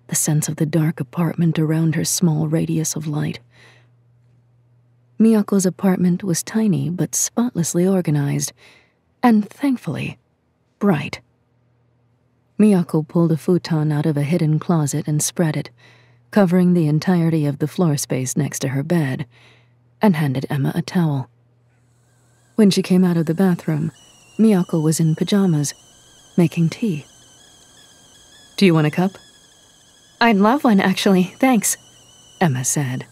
Speaker 2: the sense of the dark apartment around her small radius of light. Miyako's apartment was tiny but spotlessly organized, and thankfully, bright. Miyako pulled a futon out of a hidden closet and spread it, covering the entirety of the floor space next to her bed, and handed Emma a towel. When she came out of the bathroom, Miyako was in pajamas, making tea.
Speaker 3: Do you want a cup?
Speaker 4: I'd love one, actually, thanks,
Speaker 2: Emma said.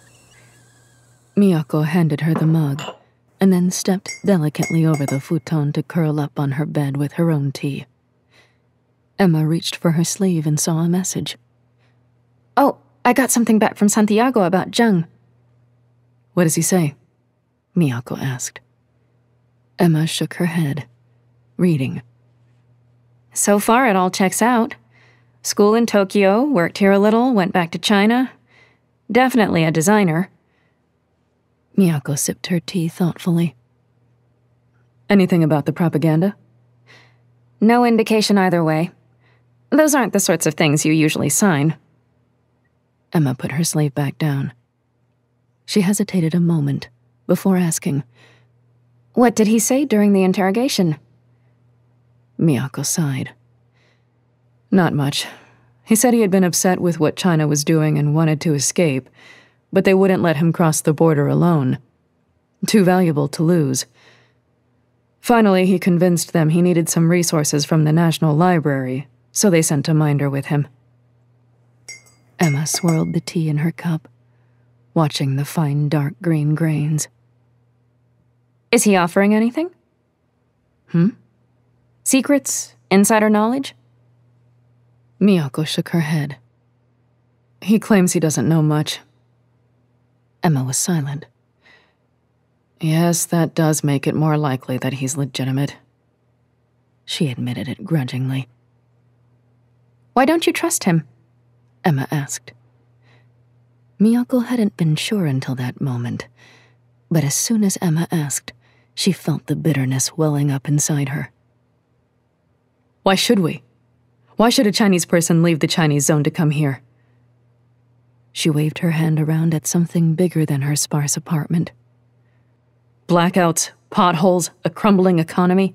Speaker 2: Miyako handed her the mug, and then stepped delicately over the futon to curl up on her bed with her own tea. Emma reached for her sleeve and saw a message.
Speaker 4: Oh, I got something back from Santiago about Zheng.
Speaker 3: What does he say?
Speaker 2: Miyako asked. Emma shook her head, reading.
Speaker 4: So far, it all checks out. School in Tokyo, worked here a little, went back to China. Definitely a designer.
Speaker 2: Miyako sipped her tea thoughtfully.
Speaker 3: Anything about the propaganda?
Speaker 4: No indication either way. Those aren't the sorts of things you usually sign.
Speaker 2: Emma put her sleeve back down. She hesitated a moment before asking,
Speaker 4: What did he say during the interrogation?
Speaker 2: Miyako sighed.
Speaker 3: Not much. He said he had been upset with what China was doing and wanted to escape, but they wouldn't let him cross the border alone. Too valuable to lose. Finally, he convinced them he needed some resources from the National Library, so they sent a minder with him.
Speaker 2: Emma swirled the tea in her cup, watching the fine dark green grains.
Speaker 4: Is he offering anything? Secrets? Insider knowledge?
Speaker 2: Miyako shook her head.
Speaker 3: He claims he doesn't know much.
Speaker 2: Emma was silent.
Speaker 3: Yes, that does make it more likely that he's legitimate.
Speaker 2: She admitted it grudgingly.
Speaker 4: Why don't you trust him?
Speaker 2: Emma asked. Miyako hadn't been sure until that moment, but as soon as Emma asked, she felt the bitterness welling up inside her.
Speaker 3: Why should we? Why should a Chinese person leave the Chinese zone to come here?
Speaker 2: She waved her hand around at something bigger than her sparse apartment.
Speaker 3: Blackouts, potholes, a crumbling economy.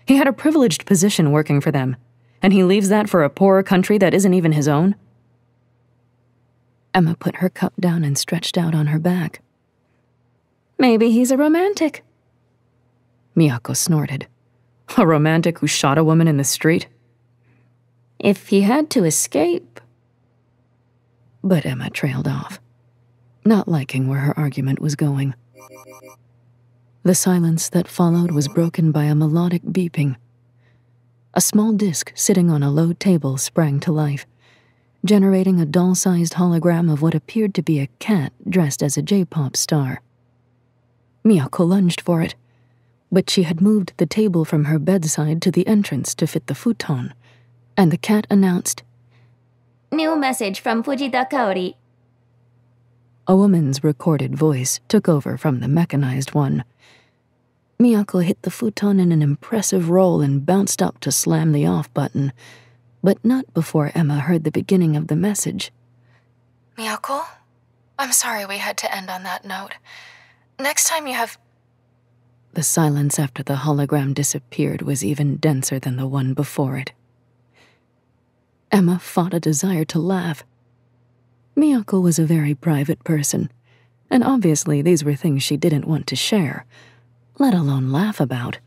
Speaker 3: He had a privileged position working for them, and he leaves that for a poorer country that isn't even his own?
Speaker 2: Emma put her cup down and stretched out on her back.
Speaker 4: Maybe he's a romantic.
Speaker 2: Miyako snorted.
Speaker 3: A romantic who shot a woman in the street?
Speaker 4: If he had to escape.
Speaker 2: But Emma trailed off, not liking where her argument was going. The silence that followed was broken by a melodic beeping. A small disc sitting on a low table sprang to life, generating a doll-sized hologram of what appeared to be a cat dressed as a J-pop star. Miyako lunged for it, but she had moved the table from her bedside to the entrance to fit the futon, and the cat announced,
Speaker 5: New message from Fujita Kaori.
Speaker 2: A woman's recorded voice took over from the mechanized one. Miyako hit the futon in an impressive roll and bounced up to slam the off button, but not before Emma heard the beginning of the message.
Speaker 6: Miyako? I'm sorry we had to end on that note. Next time you have...
Speaker 2: The silence after the hologram disappeared was even denser than the one before it. Emma fought a desire to laugh. Miyako was a very private person, and obviously these were things she didn't want to share, let alone laugh about.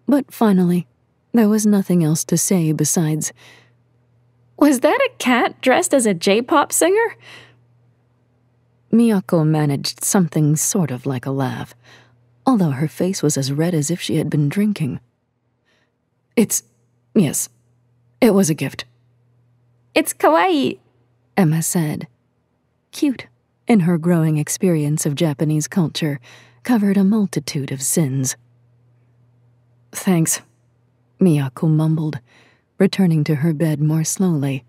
Speaker 2: But finally, there was nothing else to say besides,
Speaker 4: Was that a cat dressed as a J-pop singer?
Speaker 2: Miyako managed something sort of like a laugh, although her face was as red as if she had been drinking.
Speaker 3: Yes, it was a gift.
Speaker 4: It's kawaii,
Speaker 2: Emma said. Cute, in her growing experience of Japanese culture, covered a multitude of sins.
Speaker 3: Thanks,
Speaker 2: Miyako mumbled, returning to her bed more slowly.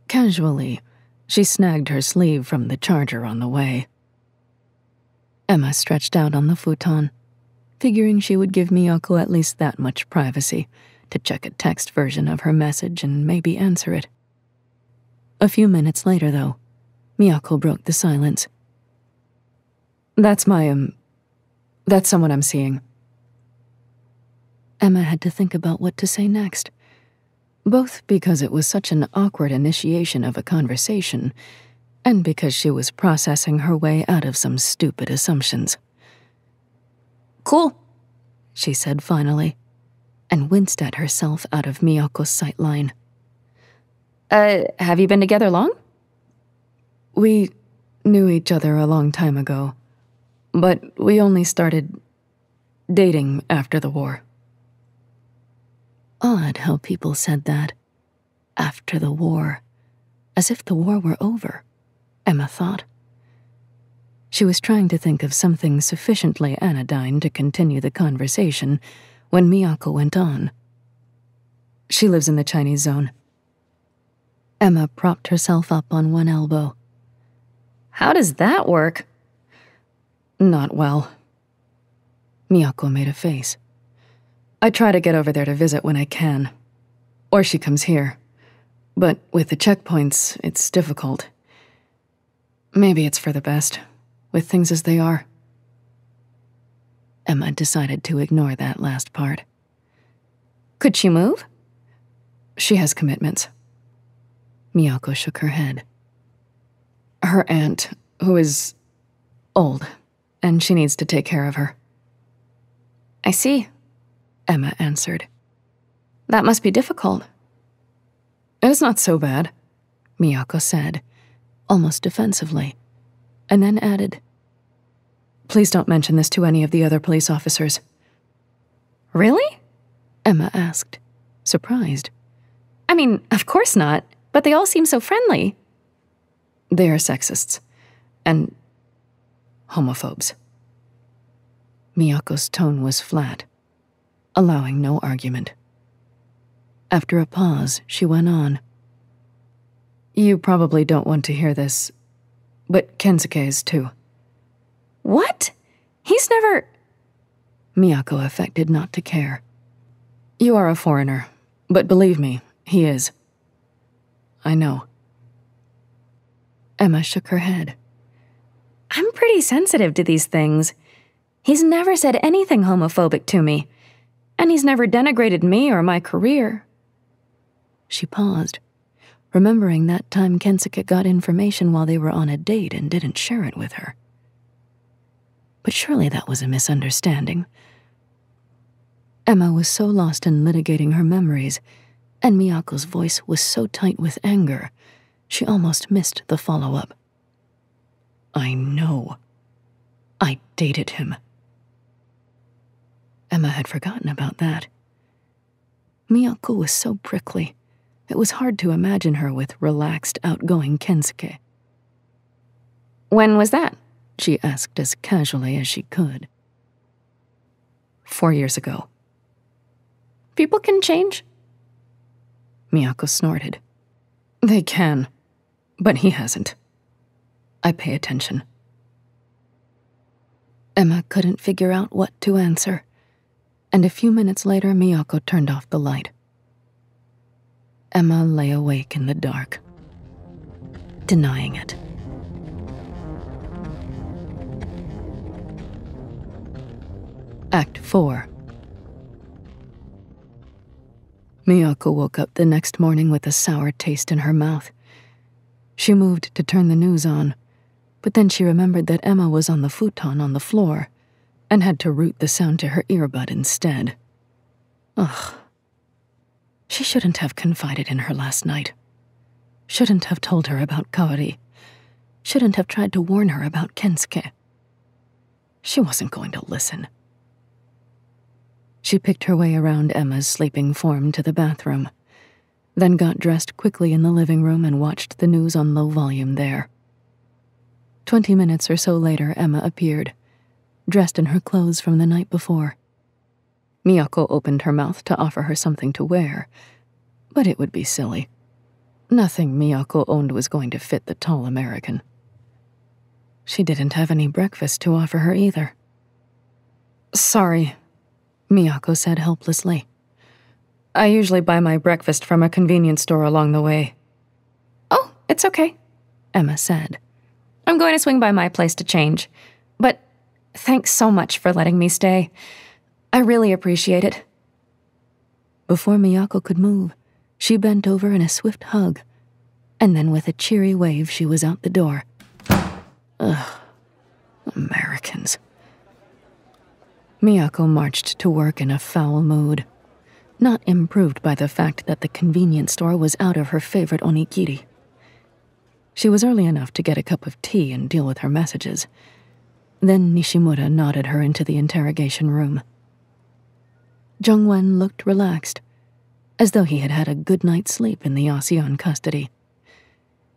Speaker 2: Casually, she snagged her sleeve from the charger on the way. Emma stretched out on the futon, figuring she would give Miyako at least that much privacy to check a text version of her message and maybe answer it. A few minutes later, though, Miyako broke the silence. That's someone I'm seeing. Emma had to think about what to say next, both because it was such an awkward initiation of a conversation and because she was processing her way out of some stupid assumptions.
Speaker 4: Cool,
Speaker 2: she said finally, and winced at herself out of Miyako's sightline.
Speaker 4: Have you been together long?
Speaker 2: We knew each other a long time ago, but we only started dating after the war. Odd how people said that. After the war. As if the war were over, Emma thought. She was trying to think of something sufficiently anodyne to continue the conversation when Miyako went on. She lives in the Chinese zone. Emma propped herself up on one elbow.
Speaker 4: How does that work?
Speaker 2: Not well. Miyako made a face. I try to get over there to visit when I can. Or she comes here. But with the checkpoints, it's difficult. Maybe it's for the best, with things as they are. Emma decided to ignore that last part.
Speaker 4: Could she move?
Speaker 2: She has commitments. Miyako shook her head. Her aunt, who is old, and she needs to take care of her.
Speaker 4: I see,
Speaker 2: Emma answered.
Speaker 4: That must be difficult.
Speaker 2: It's not so bad, Miyako said, almost defensively, and then added, Please don't mention this to any of the other police officers.
Speaker 4: Really?
Speaker 2: Emma asked, surprised.
Speaker 4: I mean, of course not, but they all seem so friendly.
Speaker 2: They are sexists, and homophobes. Miyako's tone was flat, allowing no argument. After a pause, she went on. You probably don't want to hear this, but Kensuke is too.
Speaker 4: What? He's never...
Speaker 2: Miyako affected not to care. You are a foreigner, but believe me, he is. I know. Emma shook her head.
Speaker 4: I'm pretty sensitive to these things. He's never said anything homophobic to me, and he's never denigrated me or my career.
Speaker 2: She paused, remembering that time Kensuke got information while they were on a date and didn't share it with her. But surely that was a misunderstanding. Emma was so lost in litigating her memories, and Miyako's voice was so tight with anger, she almost missed the follow-up. I know. I dated him. Emma had forgotten about that. Miyako was so prickly. It was hard to imagine her with relaxed, outgoing Kensuke.
Speaker 4: When was that?
Speaker 2: She asked as casually as she could. 4 years ago.
Speaker 4: People can change.
Speaker 2: Miyako snorted. They can, but he hasn't. I pay attention. Emma couldn't figure out what to answer, and a few minutes later Miyako turned off the light. Emma lay awake in the dark, denying it. Act 4. Miyako woke up the next morning with a sour taste in her mouth. She moved to turn the news on, but then she remembered that Emma was on the futon on the floor and had to route the sound to her earbud instead. Ugh. She shouldn't have confided in her last night. Shouldn't have told her about Kaori. Shouldn't have tried to warn her about Kensuke. She wasn't going to listen. She picked her way around Emma's sleeping form to the bathroom, then got dressed quickly in the living room and watched the news on low volume there. 20 minutes or so later, Emma appeared, dressed in her clothes from the night before. Miyako opened her mouth to offer her something to wear, but it would be silly. Nothing Miyako owned was going to fit the tall American. She didn't have any breakfast to offer her either. "Sorry," Miyako said helplessly. "I usually buy my breakfast from a convenience store along the way."
Speaker 4: "Oh, it's okay," Emma said. "I'm going to swing by my place to change. But thanks so much for letting me stay. I really appreciate it."
Speaker 2: Before Miyako could move, she bent over in a swift hug, and then with a cheery wave she was out the door. Ugh, Americans. Miyako marched to work in a foul mood, not improved by the fact that the convenience store was out of her favorite onigiri. She was early enough to get a cup of tea and deal with her messages. Then Nishimura nodded her into the interrogation room. Jungwen looked relaxed, as though he had had a good night's sleep in the ASEAN custody.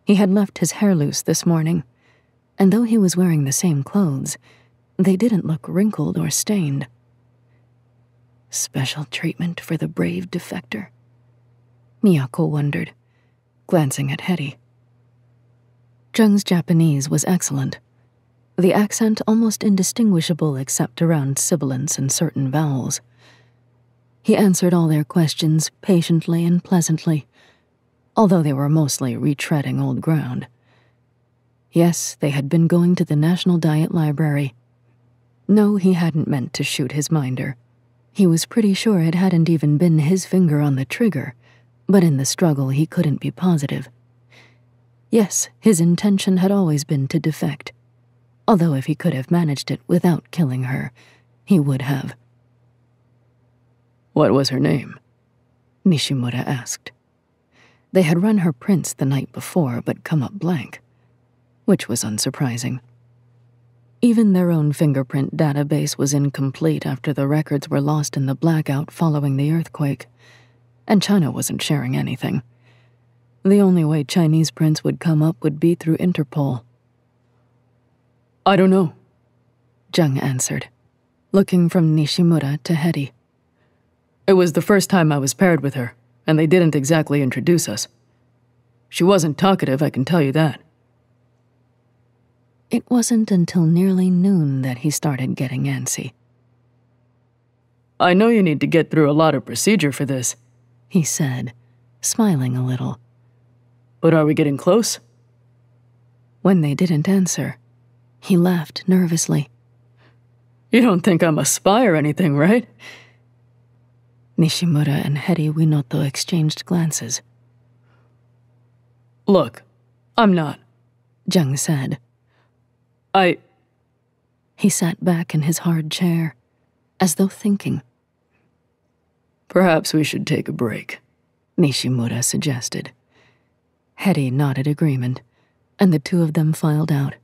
Speaker 2: He had left his hair loose this morning, and though he was wearing the same clothes, they didn't look wrinkled or stained. Special treatment for the brave defector? Miyako wondered, glancing at Hedy. Jung's Japanese was excellent, the accent almost indistinguishable except around sibilants and certain vowels. He answered all their questions patiently and pleasantly, although they were mostly retreading old ground. Yes, they had been going to the National Diet Library. No, he hadn't meant to shoot his minder. He was pretty sure it hadn't even been his finger on the trigger, but in the struggle he couldn't be positive. Yes, his intention had always been to defect, although if he could have managed it without killing her, he would have.
Speaker 3: "What was her name?"
Speaker 2: Nishimura asked. They had run her prints the night before but come up blank, which was unsurprising. Even their own fingerprint database was incomplete after the records were lost in the blackout following the earthquake, and China wasn't sharing anything. The only way Chinese prints would come up would be through Interpol.
Speaker 3: "I don't know,"
Speaker 2: Jung answered, looking from Nishimura to Hedy.
Speaker 3: "It was the first time I was paired with her, and they didn't exactly introduce us. She wasn't talkative, I can tell you that."
Speaker 2: It wasn't until nearly noon that he started getting antsy.
Speaker 3: "I know you need to get through a lot of procedure for this,"
Speaker 2: he said, smiling a little.
Speaker 3: "But are we getting close?"
Speaker 2: When they didn't answer, he laughed nervously.
Speaker 3: "You don't think I'm a spy or anything, right?"
Speaker 2: Nishimura and Hedy Winoto exchanged glances.
Speaker 3: "Look, I'm not,"
Speaker 2: Jung said. He sat back in his hard chair, as though thinking.
Speaker 3: "Perhaps we should take a break,"
Speaker 2: Nishimura suggested. Hedy nodded agreement, and the two of them filed out.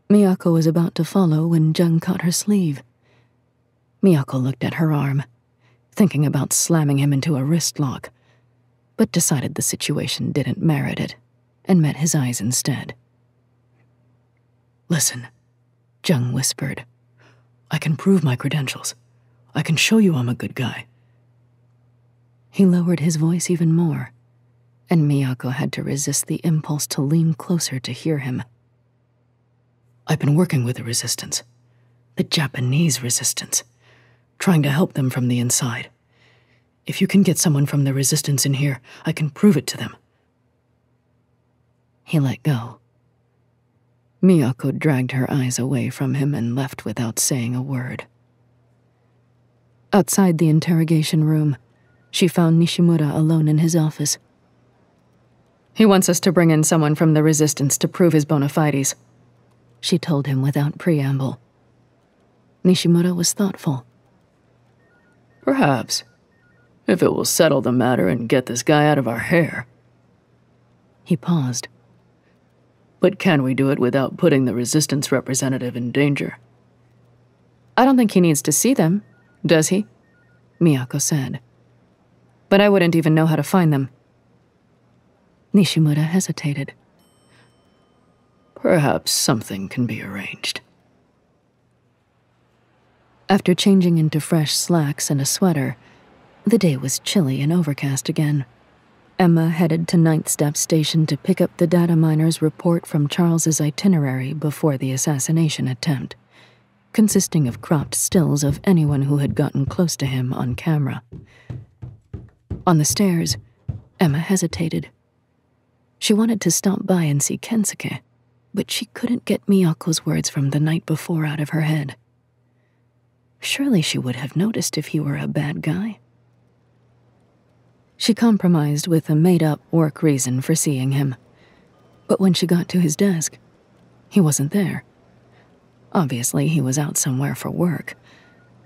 Speaker 2: Miyako was about to follow when Jung caught her sleeve. Miyako looked at her arm, thinking about slamming him into a wrist lock, but decided the situation didn't merit it, and met his eyes instead.
Speaker 3: "Listen," Jung whispered. "I can prove my credentials. I can show you I'm a good guy."
Speaker 2: He lowered his voice even more, and Miyako had to resist the impulse to lean closer to hear him.
Speaker 3: "I've been working with the resistance. The Japanese resistance. Trying to help them from the inside. If you can get someone from the resistance in here, I can prove it to them."
Speaker 2: He let go. Miyako dragged her eyes away from him and left without saying a word. Outside the interrogation room, she found Nishimura alone in his office.
Speaker 3: "He wants us to bring in someone from the resistance to prove his bona fides,"
Speaker 2: she told him without preamble. Nishimura was thoughtful.
Speaker 3: "Perhaps, if it will settle the matter and get this guy out of our hair."
Speaker 2: He paused.
Speaker 3: "But can we do it without putting the resistance representative in danger?"
Speaker 4: "I don't think he needs to see them, does he?"
Speaker 2: Miyako said.
Speaker 4: "But I wouldn't even know how to find them."
Speaker 2: Nishimura hesitated.
Speaker 3: "Perhaps something can be arranged."
Speaker 2: After changing into fresh slacks and a sweater, the day was chilly and overcast again. Emma headed to Ninth Step Station to pick up the data miner's report from Charles's itinerary before the assassination attempt, consisting of cropped stills of anyone who had gotten close to him on camera. On the stairs, Emma hesitated. She wanted to stop by and see Kensuke, but she couldn't get Miyako's words from the night before out of her head. Surely she would have noticed if he were a bad guy. She compromised with a made-up work reason for seeing him, but when she got to his desk, he wasn't there. Obviously, he was out somewhere for work,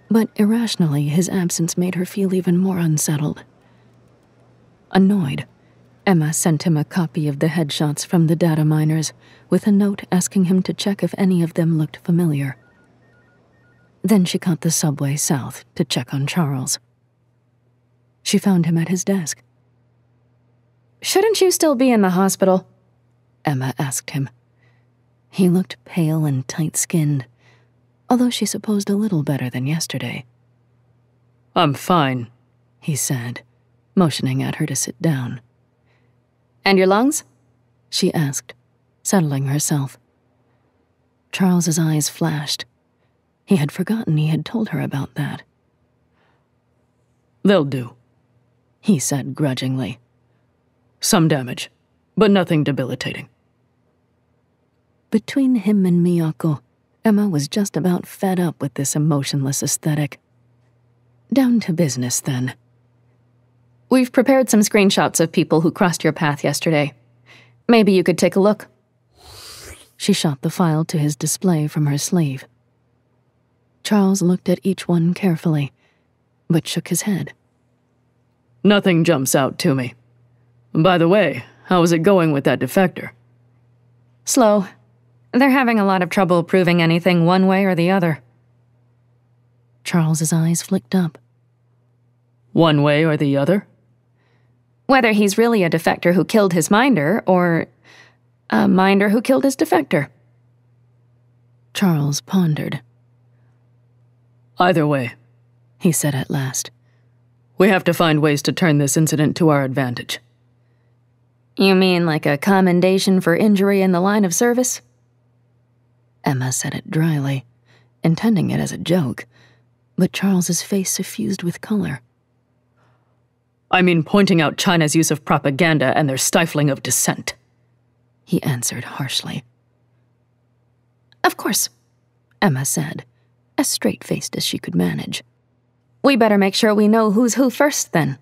Speaker 2: but irrationally, his absence made her feel even more unsettled. Annoyed, Emma sent him a copy of the headshots from the data miners with a note asking him to check if any of them looked familiar. Then she caught the subway south to check on Charles. She found him at his desk.
Speaker 4: "Shouldn't you still be in the hospital?"
Speaker 2: Emma asked him. He looked pale and tight-skinned, although she supposed a little better than yesterday.
Speaker 3: "I'm fine,"
Speaker 2: he said, motioning at her to sit down.
Speaker 4: "And your lungs?"
Speaker 2: she asked, settling herself. Charles's eyes flashed. He had forgotten he had told her about that.
Speaker 3: "They'll do," he said grudgingly. "Some damage, but nothing debilitating."
Speaker 2: Between him and Miyako, Emma was just about fed up with this emotionless aesthetic. Down to business, then.
Speaker 4: "We've prepared some screenshots of people who crossed your path yesterday. Maybe you could take a look."
Speaker 2: She shot the file to his display from her sleeve. Charles looked at each one carefully, but shook his head.
Speaker 3: "Nothing jumps out to me. By the way, how is it going with that defector?"
Speaker 4: "Slow. They're having a lot of trouble proving anything one way or the other."
Speaker 2: Charles's eyes flicked up.
Speaker 3: "One way or the other?"
Speaker 4: "Whether he's really a defector who killed his minder, or a minder who killed his defector."
Speaker 2: Charles pondered.
Speaker 3: "Either way," he said at last. "We have to find ways to turn this incident to our advantage."
Speaker 4: "You mean like a commendation for injury in the line of service?"
Speaker 2: Emma said it dryly, intending it as a joke, but Charles's face suffused with color.
Speaker 3: "I mean pointing out China's use of propaganda and their stifling of dissent,"
Speaker 2: he answered harshly.
Speaker 4: "Of course,"
Speaker 2: Emma said, as straight-faced as she could manage.
Speaker 4: "We better make sure we know who's who first, then."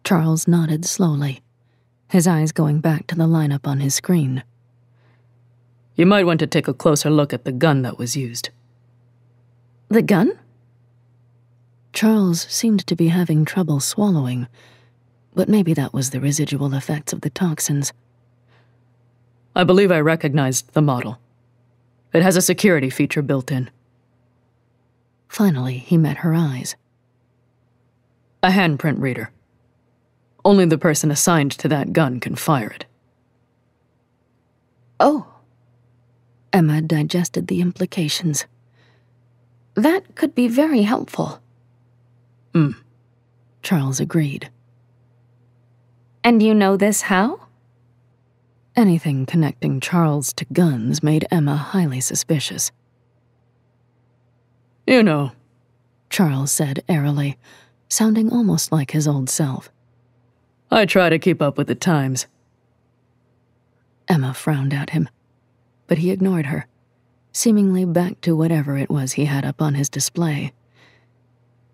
Speaker 2: Charles nodded slowly, his eyes going back to the lineup on his screen.
Speaker 3: "You might want to take a closer look at the gun that was used."
Speaker 4: "The gun?"
Speaker 2: Charles seemed to be having trouble swallowing, but maybe that was the residual effects of the toxins.
Speaker 3: "I believe I recognized the model. It has a security feature built in."
Speaker 2: Finally, he met her eyes.
Speaker 3: "A handprint reader. Only the person assigned to that gun can fire it."
Speaker 4: "Oh."
Speaker 2: Emma digested the implications.
Speaker 4: "That could be very helpful."
Speaker 2: Charles agreed.
Speaker 4: "And you know this how?"
Speaker 2: Anything connecting Charles to guns made Emma highly suspicious.
Speaker 3: "You know,"
Speaker 2: Charles said airily, sounding almost like his old self.
Speaker 3: "I try to keep up with the times."
Speaker 2: Emma frowned at him, but he ignored her, seemingly back to whatever it was he had up on his display.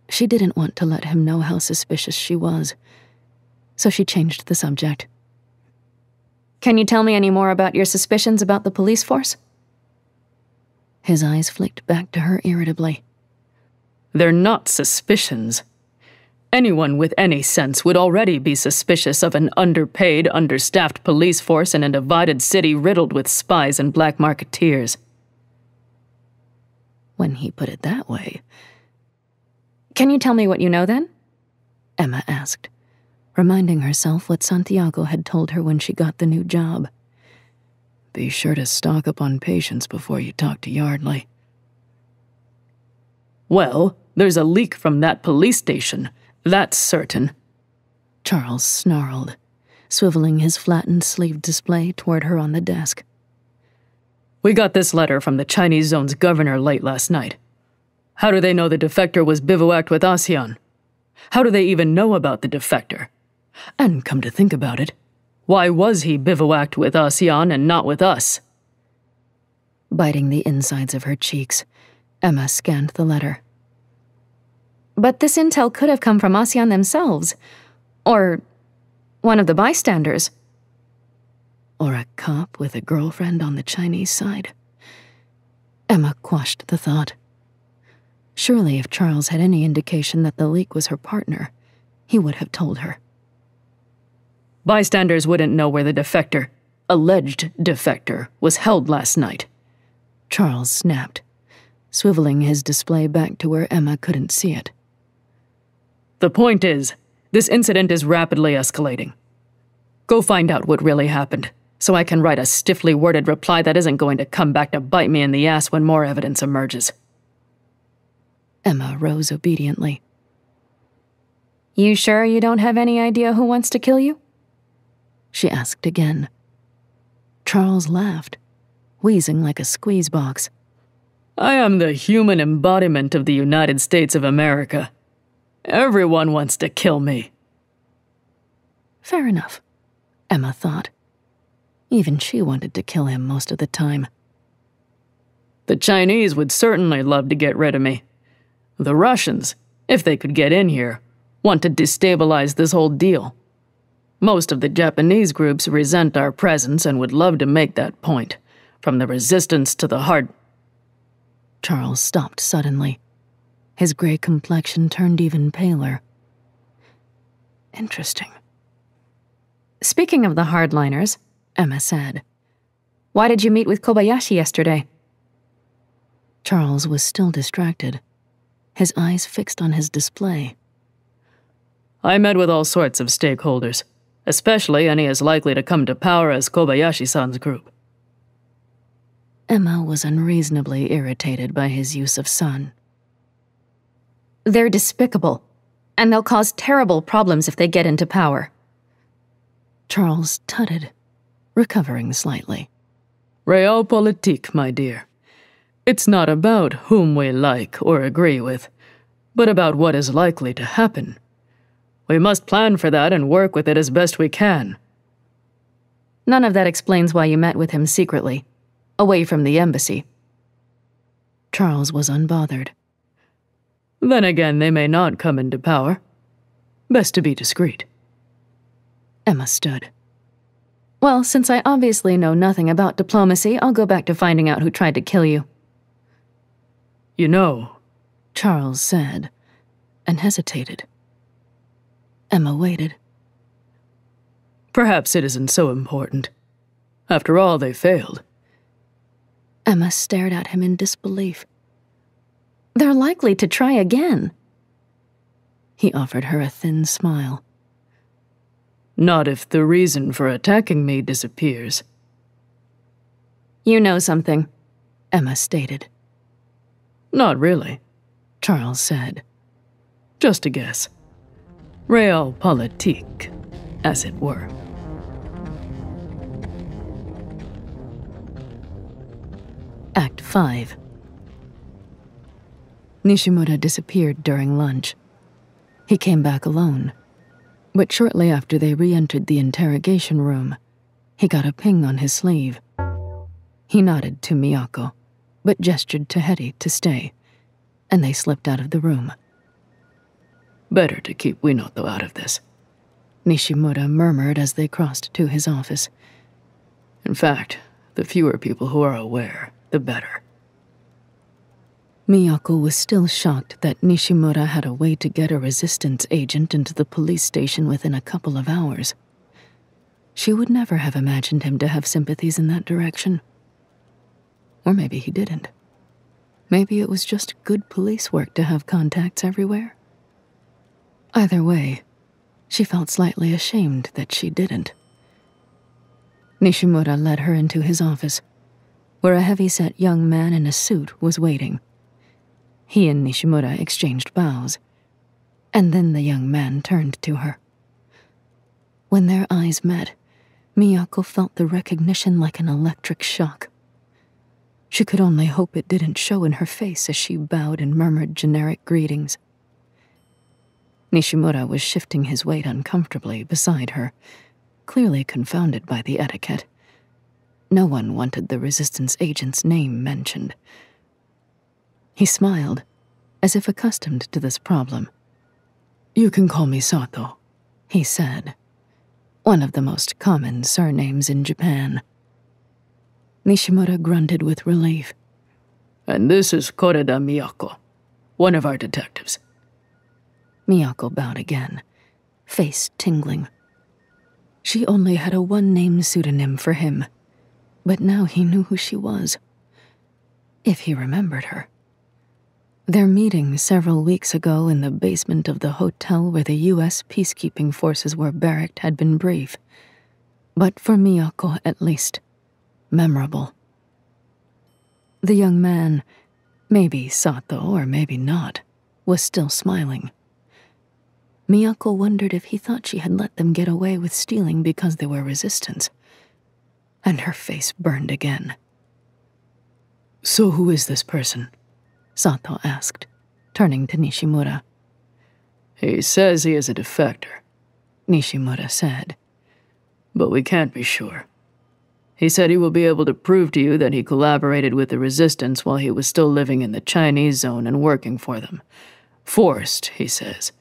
Speaker 2: She didn't want to let him know how suspicious she was, so she changed the subject.
Speaker 4: "Can you tell me any more about your suspicions about the police force?"
Speaker 2: His eyes flicked back to her irritably.
Speaker 3: "They're not suspicions. Anyone with any sense would already be suspicious of an underpaid, understaffed police force in a divided city riddled with spies and black marketeers."
Speaker 2: When he put it that way.
Speaker 4: "Can you tell me what you know, then?"
Speaker 2: Emma asked, reminding herself what Santiago had told her when she got the new job. Be sure to stock up on patience before you talk to Yardley.
Speaker 3: "Well, there's a leak from that police station, that's certain."
Speaker 2: Charles snarled, swiveling his flattened sleeve display toward her on the desk.
Speaker 3: We got this letter from the Chinese zone's governor late last night. How do they know the defector was bivouacked with ASEAN? How do they even know about the defector? And come to think about it, why was he bivouacked with ASEAN and not with us?
Speaker 2: Biting the insides of her cheeks, Emma scanned the letter.
Speaker 4: But this intel could have come from ASEAN themselves. Or one of the bystanders.
Speaker 2: Or a cop with a girlfriend on the Chinese side. Emma quashed the thought. Surely if Charles had any indication that the leak was her partner, he would have told her.
Speaker 3: Bystanders wouldn't know where the defector, alleged defector, was held last night.
Speaker 2: Charles snapped, swiveling his display back to where Emma couldn't see it.
Speaker 3: The point is, this incident is rapidly escalating. Go find out what really happened, so I can write a stiffly worded reply that isn't going to come back to bite me in the ass when more evidence emerges.
Speaker 2: Emma rose obediently.
Speaker 4: You sure you don't have any idea who wants to kill you?
Speaker 2: She asked again. Charles laughed, wheezing like a squeeze box.
Speaker 3: I am the human embodiment of the United States of America. Everyone wants to kill me.
Speaker 2: Fair enough, Emma thought. Even she wanted to kill him most of the time.
Speaker 3: The Chinese would certainly love to get rid of me. The Russians, if they could get in here, want to destabilize this whole deal. Most of the Japanese groups resent our presence and would love to make that point, from the resistance to the hard...
Speaker 2: Charles stopped suddenly. His gray complexion turned even paler. Interesting.
Speaker 4: Speaking of the hardliners,
Speaker 2: Emma said,
Speaker 4: why did you meet with Kobayashi yesterday?
Speaker 2: Charles was still distracted, his eyes fixed on his display.
Speaker 3: I met with all sorts of stakeholders, especially any as likely to come to power as Kobayashi-san's group.
Speaker 2: Emma was unreasonably irritated by his use of son.
Speaker 4: They're despicable, and they'll cause terrible problems if they get into power.
Speaker 2: Charles tutted, recovering slightly.
Speaker 3: Realpolitik, my dear. It's not about whom we like or agree with, but about what is likely to happen. We must plan for that and work with it as best we can.
Speaker 4: None of that explains why you met with him secretly, away from the embassy.
Speaker 2: Charles was unbothered.
Speaker 3: Then again, they may not come into power. Best to be discreet.
Speaker 2: Emma stood.
Speaker 4: Well, since I obviously know nothing about diplomacy, I'll go back to finding out who tried to kill you.
Speaker 3: You know,
Speaker 2: Charles said, and hesitated. Emma waited.
Speaker 3: Perhaps it isn't so important. After all, they failed.
Speaker 2: Emma stared at him in disbelief.
Speaker 4: They're likely to try again.
Speaker 2: He offered her a thin smile.
Speaker 3: Not if the reason for attacking me disappears.
Speaker 4: You know something,
Speaker 2: Emma stated.
Speaker 3: Not really,
Speaker 2: Charles said.
Speaker 3: Just a guess. Realpolitik, as it were.
Speaker 2: Act 5. Nishimura disappeared during lunch. He came back alone. But shortly after they re-entered the interrogation room, he got a ping on his sleeve. He nodded to Miyako, but gestured to Hetty to stay, and they slipped out of the room.
Speaker 3: Better to keep Winoto out of this,
Speaker 2: Nishimura murmured as they crossed to his office.
Speaker 3: In fact, the fewer people who are aware, the better.
Speaker 2: Miyako was still shocked that Nishimura had a way to get a resistance agent into the police station within a couple of hours. She would never have imagined him to have sympathies in that direction. Or maybe he didn't. Maybe it was just good police work to have contacts everywhere. Either way, she felt slightly ashamed that she didn't. Nishimura led her into his office, where a heavy-set young man in a suit was waiting. He and Nishimura exchanged bows, and then the young man turned to her. When their eyes met, Miyako felt the recognition like an electric shock. She could only hope it didn't show in her face as she bowed and murmured generic greetings. Nishimura was shifting his weight uncomfortably beside her, clearly confounded by the etiquette. No one wanted the resistance agent's name mentioned. He smiled, as if accustomed to this problem.
Speaker 3: "You can call me Sato,"
Speaker 2: he said, one of the most common surnames in Japan. Nishimura grunted with relief.
Speaker 3: "And this is Koreda Miyako, one of our detectives."
Speaker 2: Miyako bowed again, face tingling. She only had a one-name pseudonym for him, but now he knew who she was. If he remembered her. Their meeting several weeks ago in the basement of the hotel where the U.S. peacekeeping forces were barracked had been brief, but for Miyako at least, memorable. The young man, maybe Sato or maybe not, was still smiling. Miyako wondered if he thought she had let them get away with stealing because they were resistance, and her face burned again.
Speaker 3: "So who is this person?"
Speaker 2: Sato asked, turning to Nishimura.
Speaker 3: "He says he is a defector,"
Speaker 2: Nishimura said.
Speaker 3: "But we can't be sure. He said he will be able to prove to you that he collaborated with the resistance while he was still living in the Chinese zone and working for them. Forced, he says,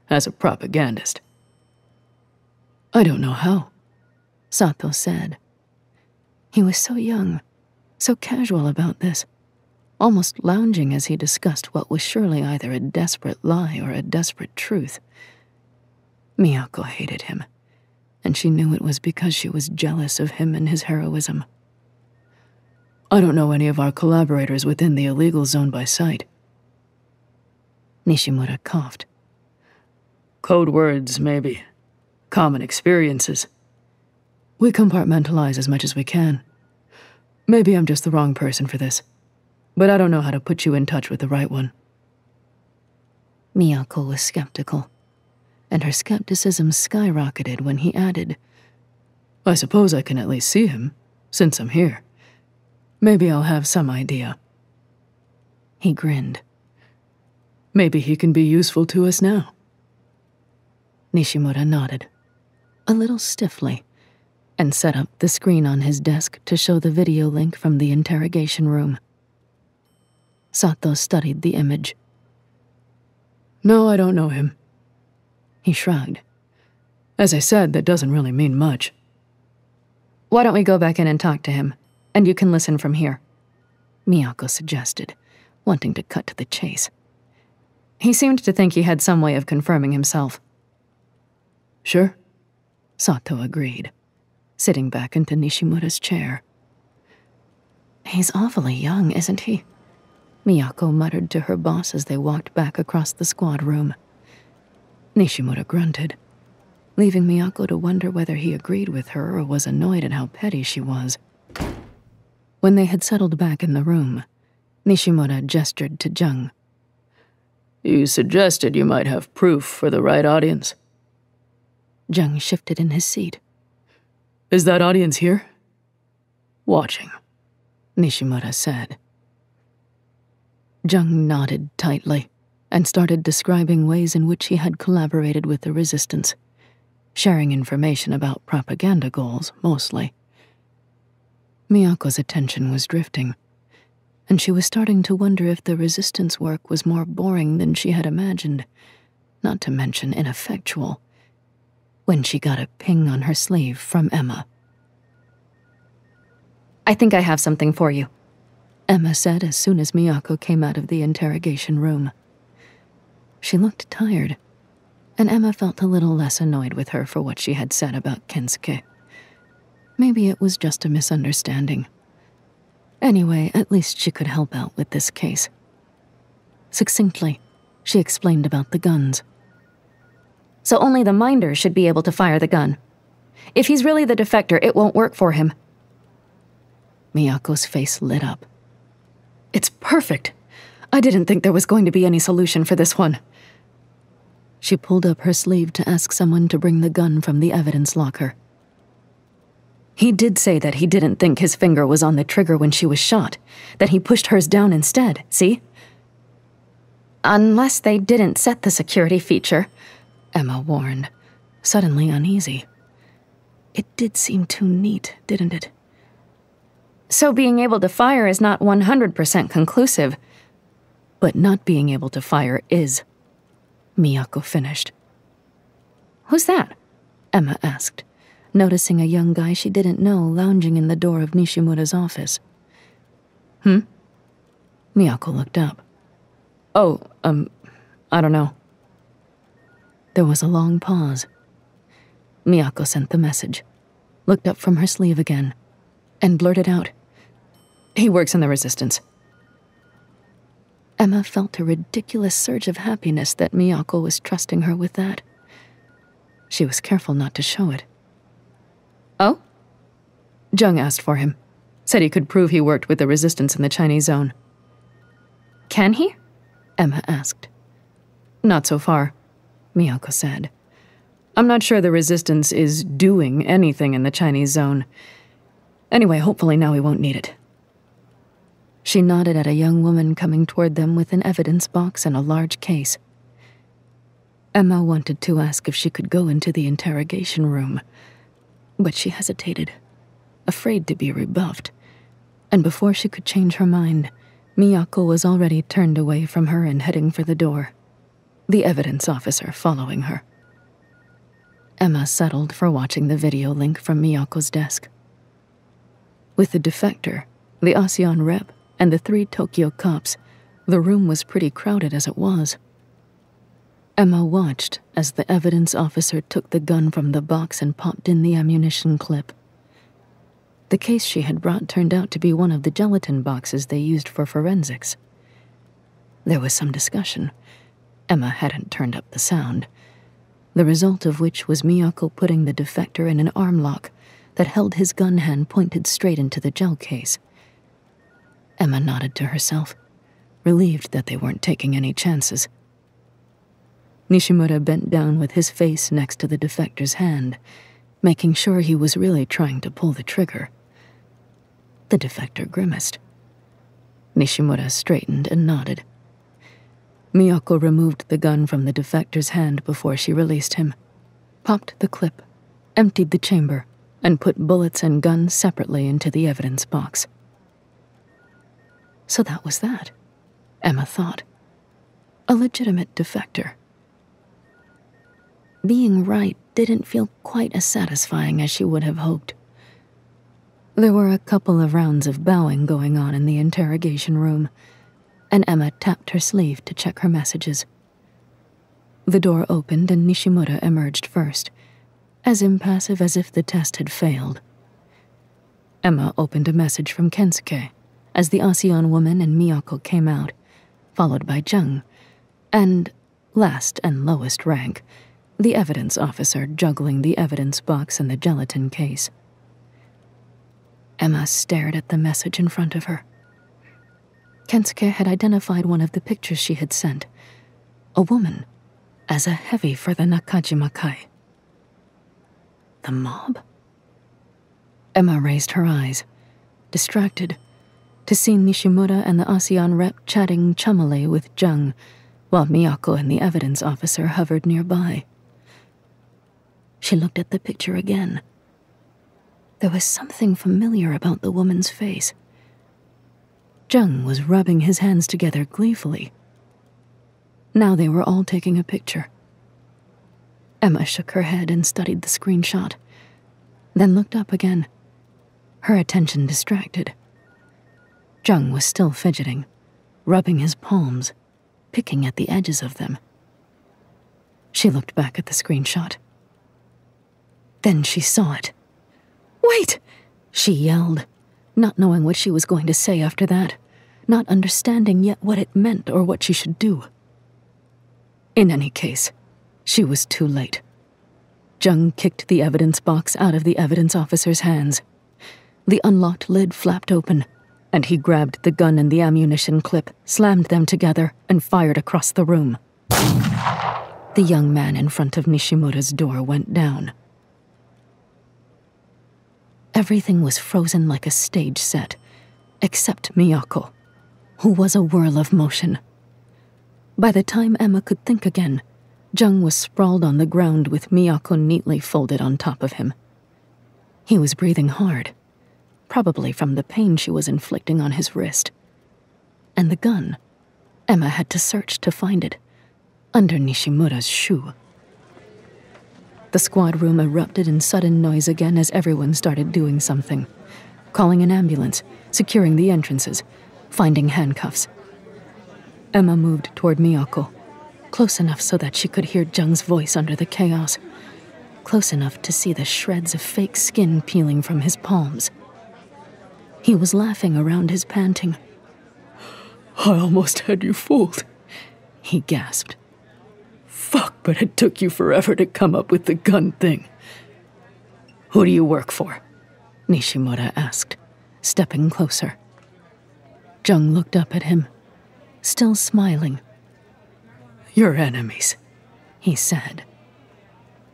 Speaker 3: as a propagandist."
Speaker 2: "I don't know how," Sato said. He was so young, so casual about this, almost lounging as he discussed what was surely either a desperate lie or a desperate truth. Miyako hated him, and she knew it was because she was jealous of him and his heroism.
Speaker 3: "I don't know any of our collaborators within the illegal zone by sight."
Speaker 2: Nishimura coughed.
Speaker 3: "Code words, maybe. Common experiences. We compartmentalize as much as we can. Maybe I'm just the wrong person for this, but I don't know how to put you in touch with the right one."
Speaker 2: Miyako was skeptical, and her skepticism skyrocketed when he added,
Speaker 3: "I suppose I can at least see him, since I'm here. Maybe I'll have some idea."
Speaker 2: He grinned.
Speaker 3: "Maybe he can be useful to us now."
Speaker 2: Nishimura nodded, a little stiffly, and set up the screen on his desk to show the video link from the interrogation room. Sato studied the image.
Speaker 3: "No, I don't know him."
Speaker 2: He shrugged.
Speaker 3: "As I said, that doesn't really mean much."
Speaker 4: "Why don't we go back in and talk to him, and you can listen from here?"
Speaker 2: Miyako suggested, wanting to cut to the chase.
Speaker 4: He seemed to think he had some way of confirming himself.
Speaker 3: "Sure,"
Speaker 2: Sato agreed, sitting back into Nishimura's chair. "He's awfully young, isn't he?" Miyako muttered to her boss as they walked back across the squad room. Nishimura grunted, leaving Miyako to wonder whether he agreed with her or was annoyed at how petty she was. When they had settled back in the room, Nishimura gestured to Jung.
Speaker 3: "You suggested you might have proof for the right audience."
Speaker 2: Jung shifted in his seat.
Speaker 3: "Is that audience here?" "Watching,"
Speaker 2: Nishimura said. Jung nodded tightly and started describing ways in which he had collaborated with the resistance, sharing information about propaganda goals, mostly. Miyako's attention was drifting, and she was starting to wonder if the resistance work was more boring than she had imagined, not to mention ineffectual, when she got a ping on her sleeve from Emma.
Speaker 4: "I think I have something for you,"
Speaker 2: Emma said as soon as Miyako came out of the interrogation room. She looked tired, and Emma felt a little less annoyed with her for what she had said about Kensuke. Maybe it was just a misunderstanding. Anyway, at least she could help out with this case. Succinctly, she explained about the guns.
Speaker 4: "So only the minder should be able to fire the gun. If he's really the defector, it won't work for him."
Speaker 2: Miyako's face lit up.
Speaker 4: "It's perfect. I didn't think there was going to be any solution for this one."
Speaker 2: She pulled up her sleeve to ask someone to bring the gun from the evidence locker. He did say that he didn't think his finger was on the trigger when she was shot, that he pushed hers down instead, see?
Speaker 4: Unless they didn't set the security feature,
Speaker 2: Emma warned, suddenly uneasy. It did seem too neat, didn't it?
Speaker 4: So being able to fire is not 100% conclusive.
Speaker 2: But not being able to fire is, Miyako finished.
Speaker 4: Who's that?
Speaker 2: Emma asked, noticing a young guy she didn't know lounging in the door of Nishimura's office. Miyako looked up.
Speaker 3: Oh, I don't know.
Speaker 2: There was a long pause. Miyako sent the message, looked up from her sleeve again, and blurted out,
Speaker 3: "He works in the Resistance."
Speaker 2: Emma felt a ridiculous surge of happiness that Miyako was trusting her with that. She was careful not to show it.
Speaker 3: Oh? Jung asked for him. Said he could prove he worked with the Resistance in the Chinese zone.
Speaker 4: Can he?
Speaker 2: Emma asked.
Speaker 3: Not so far, Miyako said. I'm not sure the Resistance is doing anything in the Chinese zone. Anyway, hopefully now we won't need it.
Speaker 2: She nodded at a young woman coming toward them with an evidence box and a large case. Emma wanted to ask if she could go into the interrogation room, but she hesitated, afraid to be rebuffed, and before she could change her mind, Miyako was already turned away from her and heading for the door, the evidence officer following her. Emma settled for watching the video link from Miyako's desk. With the defector, the ASEAN rep, and the 3 Tokyo cops, the room was pretty crowded as it was. Emma watched as the evidence officer took the gun from the box and popped in the ammunition clip. The case she had brought turned out to be one of the gelatin boxes they used for forensics. There was some discussion. Emma hadn't turned up the sound, the result of which was Miyako putting the defector in an arm lock that held his gun hand pointed straight into the gel case. Emma nodded to herself, relieved that they weren't taking any chances. Nishimura bent down with his face next to the defector's hand, making sure he was really trying to pull the trigger. The defector grimaced. Nishimura straightened and nodded. Miyako removed the gun from the defector's hand before she released him, popped the clip, emptied the chamber, and put bullets and gun separately into the evidence box. So that was that, Emma thought. A legitimate defector. Being right didn't feel quite as satisfying as she would have hoped. There were a couple of rounds of bowing going on in the interrogation room, and Emma tapped her sleeve to check her messages. The door opened and Nishimura emerged first, as impassive as if the test had failed. Emma opened a message from Kensuke as the ASEAN woman and Miyako came out, followed by Jung, and, last and lowest rank, the evidence officer juggling the evidence box and the gelatin case. Emma stared at the message in front of her. Kensuke had identified one of the pictures she had sent, a woman, as a heavy for the Nakajima Kai. The mob? Emma raised her eyes, distracted, to see Nishimura and the ASEAN rep chatting chummily with Jung, while Miyako and the evidence officer hovered nearby. She looked at the picture again. There was something familiar about the woman's face. Jung was rubbing his hands together gleefully. Now they were all taking a picture. Emma shook her head and studied the screenshot, then looked up again, her attention distracted. Jung was still fidgeting, rubbing his palms, picking at the edges of them. She looked back at the screenshot. Then she saw it. "Wait!" she yelled, not knowing what she was going to say after that, not understanding yet what it meant or what she should do. In any case, she was too late. Jung kicked the evidence box out of the evidence officer's hands. The unlocked lid flapped open, and he grabbed the gun and the ammunition clip, slammed them together, and fired across the room. The young man in front of Nishimura's door went down. Everything was frozen like a stage set, except Miyako, who was a whirl of motion. By the time Emma could think again, Jung was sprawled on the ground with Miyako neatly folded on top of him. He was breathing hard, probably from the pain she was inflicting on his wrist. And the gun, Emma had to search to find it, under Nishimura's shoe. The squad room erupted in sudden noise again as everyone started doing something. Calling an ambulance, securing the entrances, finding handcuffs. Emma moved toward Miyako, close enough so that she could hear Jung's voice under the chaos, close enough to see the shreds of fake skin peeling from his palms. He was laughing around his panting.
Speaker 3: I almost had you fooled,
Speaker 2: he gasped.
Speaker 3: Fuck, but it took you forever to come up with the gun thing.
Speaker 2: Who do you work for? Nishimura asked, stepping closer. Jung looked up at him, still smiling.
Speaker 3: Your enemies,
Speaker 2: he said.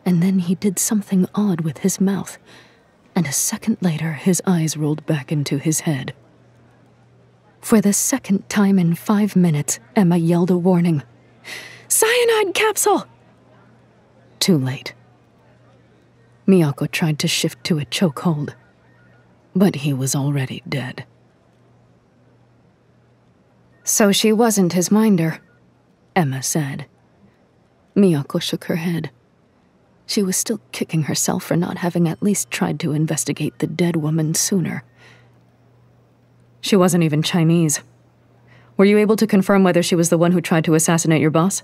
Speaker 2: And then he did something odd with his mouth, and a second later his eyes rolled back into his head. For the second time in 5 minutes, Emma yelled a warning. Cyanide capsule! Too late. Miyako tried to shift to a chokehold, but he was already dead. So she wasn't his minder, Emma said. Miyako shook her head. She was still kicking herself for not having at least tried to investigate the dead woman sooner.
Speaker 3: She wasn't even Chinese. Were you able to confirm whether she was the one who tried to assassinate your boss?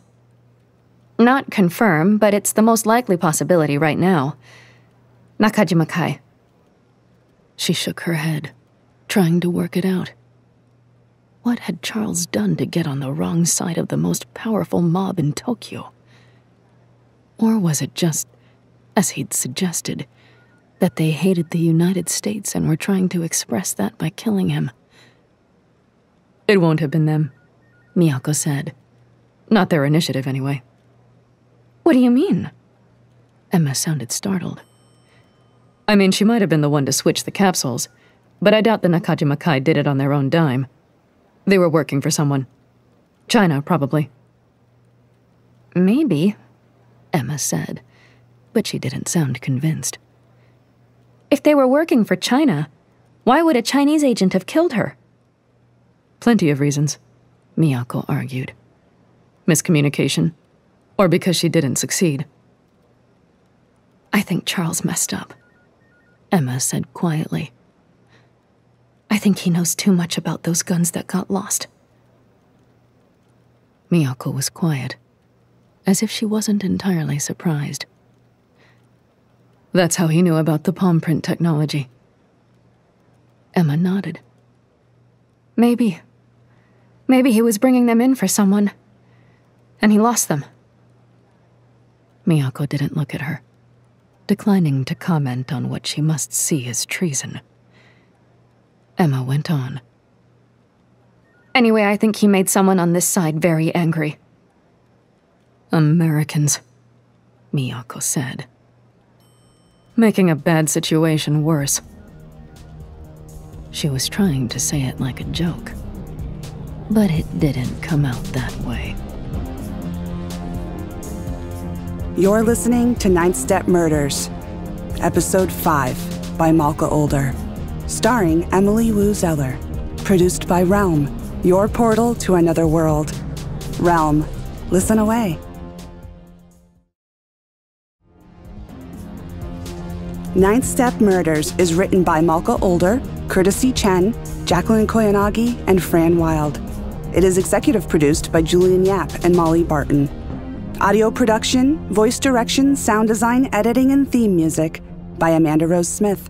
Speaker 4: Not confirm, but it's the most likely possibility right now. Nakajima Kai.
Speaker 2: She shook her head, trying to work it out. What had Charles done to get on the wrong side of the most powerful mob in Tokyo? Or was it just, as he'd suggested, that they hated the United States and were trying to express that by killing him?
Speaker 3: It won't have been them,
Speaker 2: Miyako said.
Speaker 3: Not their initiative, anyway.
Speaker 4: What do you mean?
Speaker 2: Emma sounded startled.
Speaker 3: I mean, she might have been the one to switch the capsules, but I doubt the Nakajima Kai did it on their own dime. They were working for someone. China, probably.
Speaker 4: Maybe,
Speaker 2: Emma said, but she didn't sound convinced.
Speaker 4: If they were working for China, why would a Chinese agent have killed her?
Speaker 3: Plenty of reasons,
Speaker 2: Miyako argued.
Speaker 3: Miscommunication, or because she didn't succeed.
Speaker 2: I think Charles messed up, Emma said quietly. I think he knows too much about those guns that got lost. Miyako was quiet, as if she wasn't entirely surprised.
Speaker 3: That's how he knew about the palm print technology.
Speaker 2: Emma nodded.
Speaker 4: Maybe. Maybe he was bringing them in for someone, and he lost them.
Speaker 2: Miyako didn't look at her, declining to comment on what she must see as treason. Emma went on.
Speaker 4: Anyway, I think he made someone on this side very angry.
Speaker 2: Americans, Miyako said.
Speaker 3: Making a bad situation worse.
Speaker 2: She was trying to say it like a joke, but it didn't come out that way.
Speaker 1: You're listening to Ninth Step Murders, Episode 5 by Malka Older, starring Emily Wu Zeller, produced by Realm, your portal to another world. Realm, listen away. Ninth Step Murders is written by Malka Older, courtesy Chen, Jacqueline Koyanagi, and Fran Wilde. It is executive produced by Julian Yap and Molly Barton. Audio production, voice direction, sound design, editing, and theme music by Amanda Rose Smith.